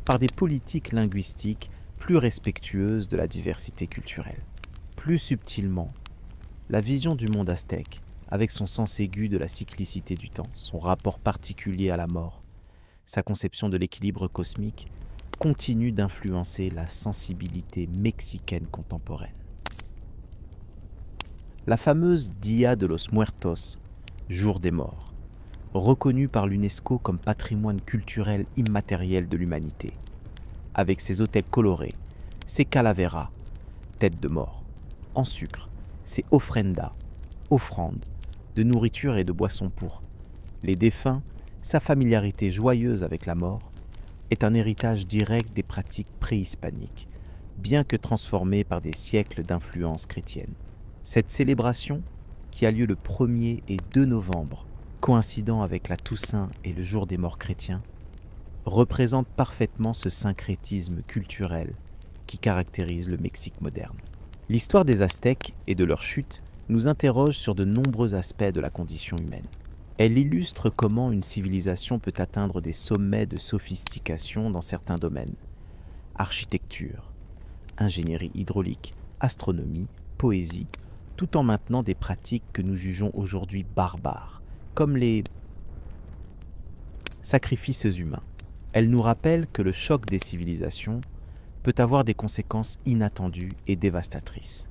par des politiques linguistiques plus respectueuses de la diversité culturelle. Plus subtilement, la vision du monde aztèque, avec son sens aigu de la cyclicité du temps, son rapport particulier à la mort, sa conception de l'équilibre cosmique, continue d'influencer la sensibilité mexicaine contemporaine. La fameuse Dia de los Muertos, Jour des morts, reconnue par l'UNESCO comme patrimoine culturel immatériel de l'humanité, avec ses autels colorés, ses calaveras, têtes de mort, en sucre, ses ofrendas, offrandes, de nourriture et de boissons pour les défunts, sa familiarité joyeuse avec la mort, est un héritage direct des pratiques préhispaniques, bien que transformée par des siècles d'influence chrétienne. Cette célébration, qui a lieu le 1er et 2 novembre, coïncidant avec la Toussaint et le jour des morts chrétiens, représente parfaitement ce syncrétisme culturel qui caractérise le Mexique moderne. L'histoire des Aztèques et de leur chute nous interroge sur de nombreux aspects de la condition humaine. Elle illustre comment une civilisation peut atteindre des sommets de sophistication dans certains domaines. Architecture, ingénierie hydraulique, astronomie, poésie, tout en maintenant des pratiques que nous jugeons aujourd'hui barbares, comme les sacrifices humains. Elle nous rappelle que le choc des civilisations peut avoir des conséquences inattendues et dévastatrices,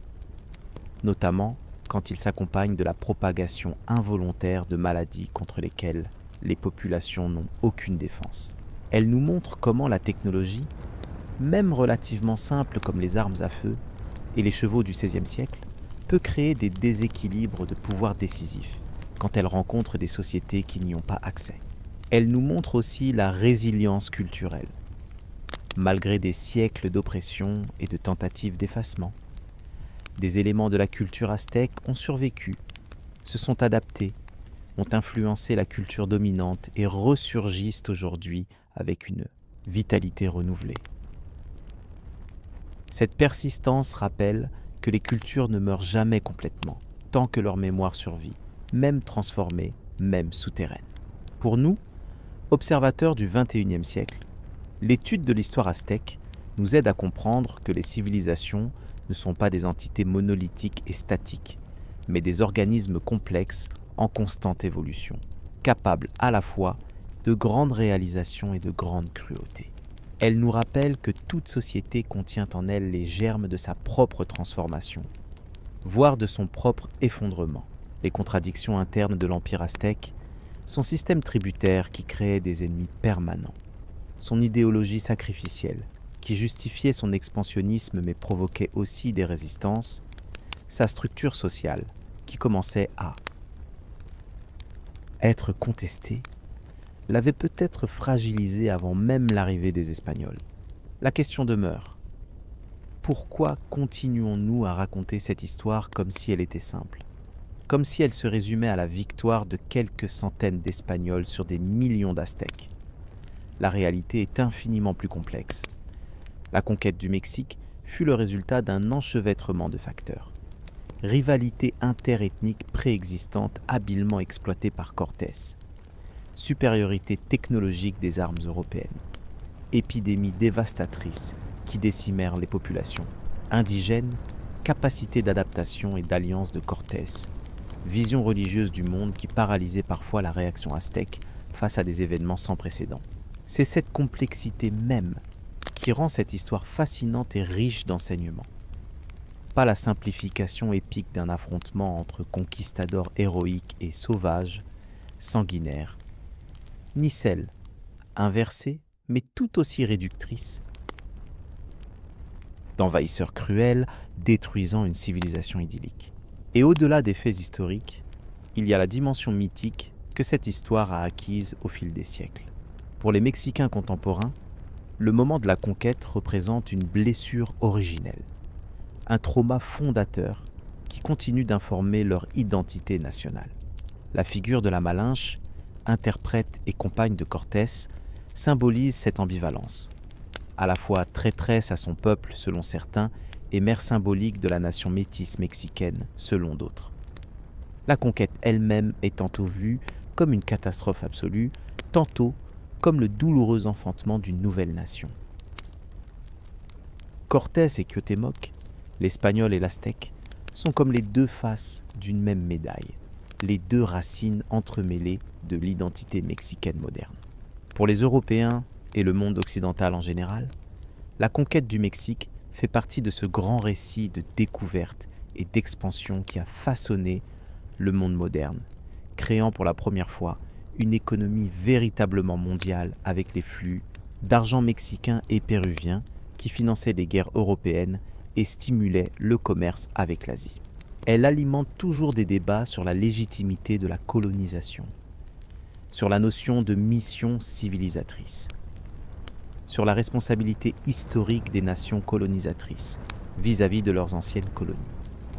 notamment quand il s'accompagne de la propagation involontaire de maladies contre lesquelles les populations n'ont aucune défense. Elle nous montre comment la technologie, même relativement simple comme les armes à feu et les chevaux du XVIe siècle, peut créer des déséquilibres de pouvoir décisifs quand elle rencontre des sociétés qui n'y ont pas accès. Elle nous montre aussi la résilience culturelle. Malgré des siècles d'oppression et de tentatives d'effacement, des éléments de la culture aztèque ont survécu, se sont adaptés, ont influencé la culture dominante et ressurgissent aujourd'hui avec une vitalité renouvelée. Cette persistance rappelle que les cultures ne meurent jamais complètement, tant que leur mémoire survit, même transformée, même souterraine. Pour nous, observateurs du XXIe siècle, l'étude de l'histoire aztèque nous aide à comprendre que les civilisations ne sont pas des entités monolithiques et statiques, mais des organismes complexes en constante évolution, capables à la fois de grandes réalisations et de grandes cruautés. Elle nous rappelle que toute société contient en elle les germes de sa propre transformation, voire de son propre effondrement. Les contradictions internes de l'Empire aztèque, son système tributaire qui créait des ennemis permanents, son idéologie sacrificielle qui justifiait son expansionnisme mais provoquait aussi des résistances, sa structure sociale qui commençait à être contestée, l'avait peut-être fragilisé avant même l'arrivée des Espagnols. La question demeure. Pourquoi continuons-nous à raconter cette histoire comme si elle était simple ? Comme si elle se résumait à la victoire de quelques centaines d'Espagnols sur des millions d'Aztèques. La réalité est infiniment plus complexe. La conquête du Mexique fut le résultat d'un enchevêtrement de facteurs. Rivalité interethnique préexistante habilement exploitée par Cortés. Supériorité technologique des armes européennes. Épidémies dévastatrices qui décimèrent les populations. Indigènes, capacité d'adaptation et d'alliance de Cortés. Vision religieuse du monde qui paralysait parfois la réaction aztèque face à des événements sans précédent. C'est cette complexité même qui rend cette histoire fascinante et riche d'enseignements. pas la simplification épique d'un affrontement entre conquistadors héroïques et sauvages, sanguinaires, ni celle, inversée, mais tout aussi réductrice, d'envahisseurs cruels détruisant une civilisation idyllique. Et au-delà des faits historiques, il y a la dimension mythique que cette histoire a acquise au fil des siècles. Pour les Mexicains contemporains, le moment de la conquête représente une blessure originelle, un trauma fondateur qui continue d'informer leur identité nationale. La figure de la Malinche, interprète et compagne de Cortés, symbolise cette ambivalence. À la fois traîtresse à son peuple selon certains et mère symbolique de la nation métisse mexicaine selon d'autres. La conquête elle-même est tantôt vue comme une catastrophe absolue, tantôt comme le douloureux enfantement d'une nouvelle nation. Cortés et Cuauhtémoc, l'espagnol et l'aztèque, sont comme les deux faces d'une même médaille, les deux racines entremêlées de l'identité mexicaine moderne. Pour les Européens et le monde occidental en général, la conquête du Mexique fait partie de ce grand récit de découverte et d'expansion qui a façonné le monde moderne, créant pour la première fois une économie véritablement mondiale avec les flux d'argent mexicain et péruvien qui finançaient les guerres européennes et stimulaient le commerce avec l'Asie. Elle alimente toujours des débats sur la légitimité de la colonisation, sur la notion de mission civilisatrice, sur la responsabilité historique des nations colonisatrices vis-à-vis de leurs anciennes colonies.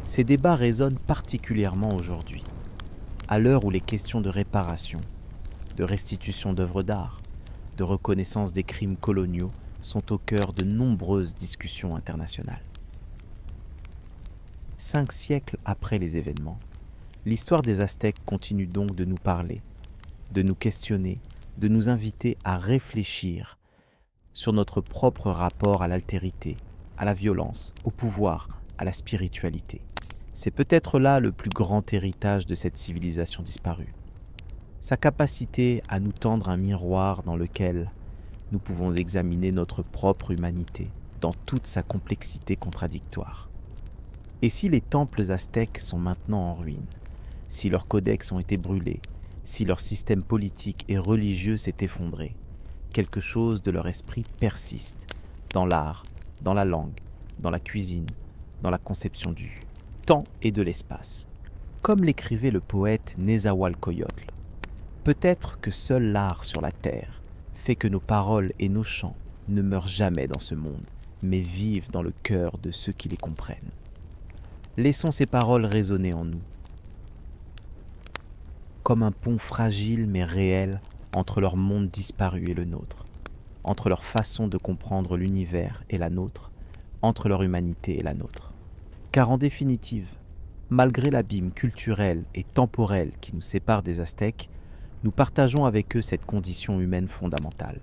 Ces débats résonnent particulièrement aujourd'hui, à l'heure où les questions de réparation, de restitution d'œuvres d'art, de reconnaissance des crimes coloniaux sont au cœur de nombreuses discussions internationales. 5 siècles après les événements, l'histoire des Aztèques continue donc de nous parler, de nous questionner, de nous inviter à réfléchir sur notre propre rapport à l'altérité, à la violence, au pouvoir, à la spiritualité. C'est peut-être là le plus grand héritage de cette civilisation disparue. Sa capacité à nous tendre un miroir dans lequel nous pouvons examiner notre propre humanité dans toute sa complexité contradictoire. Et si les temples aztèques sont maintenant en ruine, si leurs codex ont été brûlés, si leur système politique et religieux s'est effondré, quelque chose de leur esprit persiste dans l'art, dans la langue, dans la cuisine, dans la conception du temps et de l'espace. Comme l'écrivait le poète Nézahualcóyotl, peut-être que seul l'art sur la terre fait que nos paroles et nos chants ne meurent jamais dans ce monde, mais vivent dans le cœur de ceux qui les comprennent. Laissons ces paroles résonner en nous, comme un pont fragile mais réel entre leur monde disparu et le nôtre, entre leur façon de comprendre l'univers et la nôtre, entre leur humanité et la nôtre. Car en définitive, malgré l'abîme culturel et temporel qui nous sépare des Aztèques, nous partageons avec eux cette condition humaine fondamentale.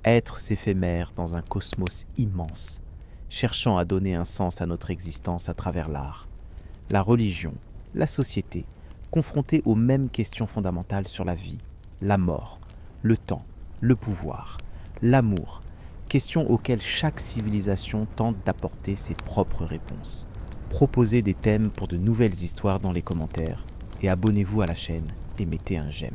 Être s'éphémère dans un cosmos immense, cherchant à donner un sens à notre existence à travers l'art, la religion, la société, confrontés aux mêmes questions fondamentales sur la vie, la mort, le temps, le pouvoir, l'amour, questions auxquelles chaque civilisation tente d'apporter ses propres réponses. Proposez des thèmes pour de nouvelles histoires dans les commentaires et abonnez-vous à la chaîne et mettez un j'aime.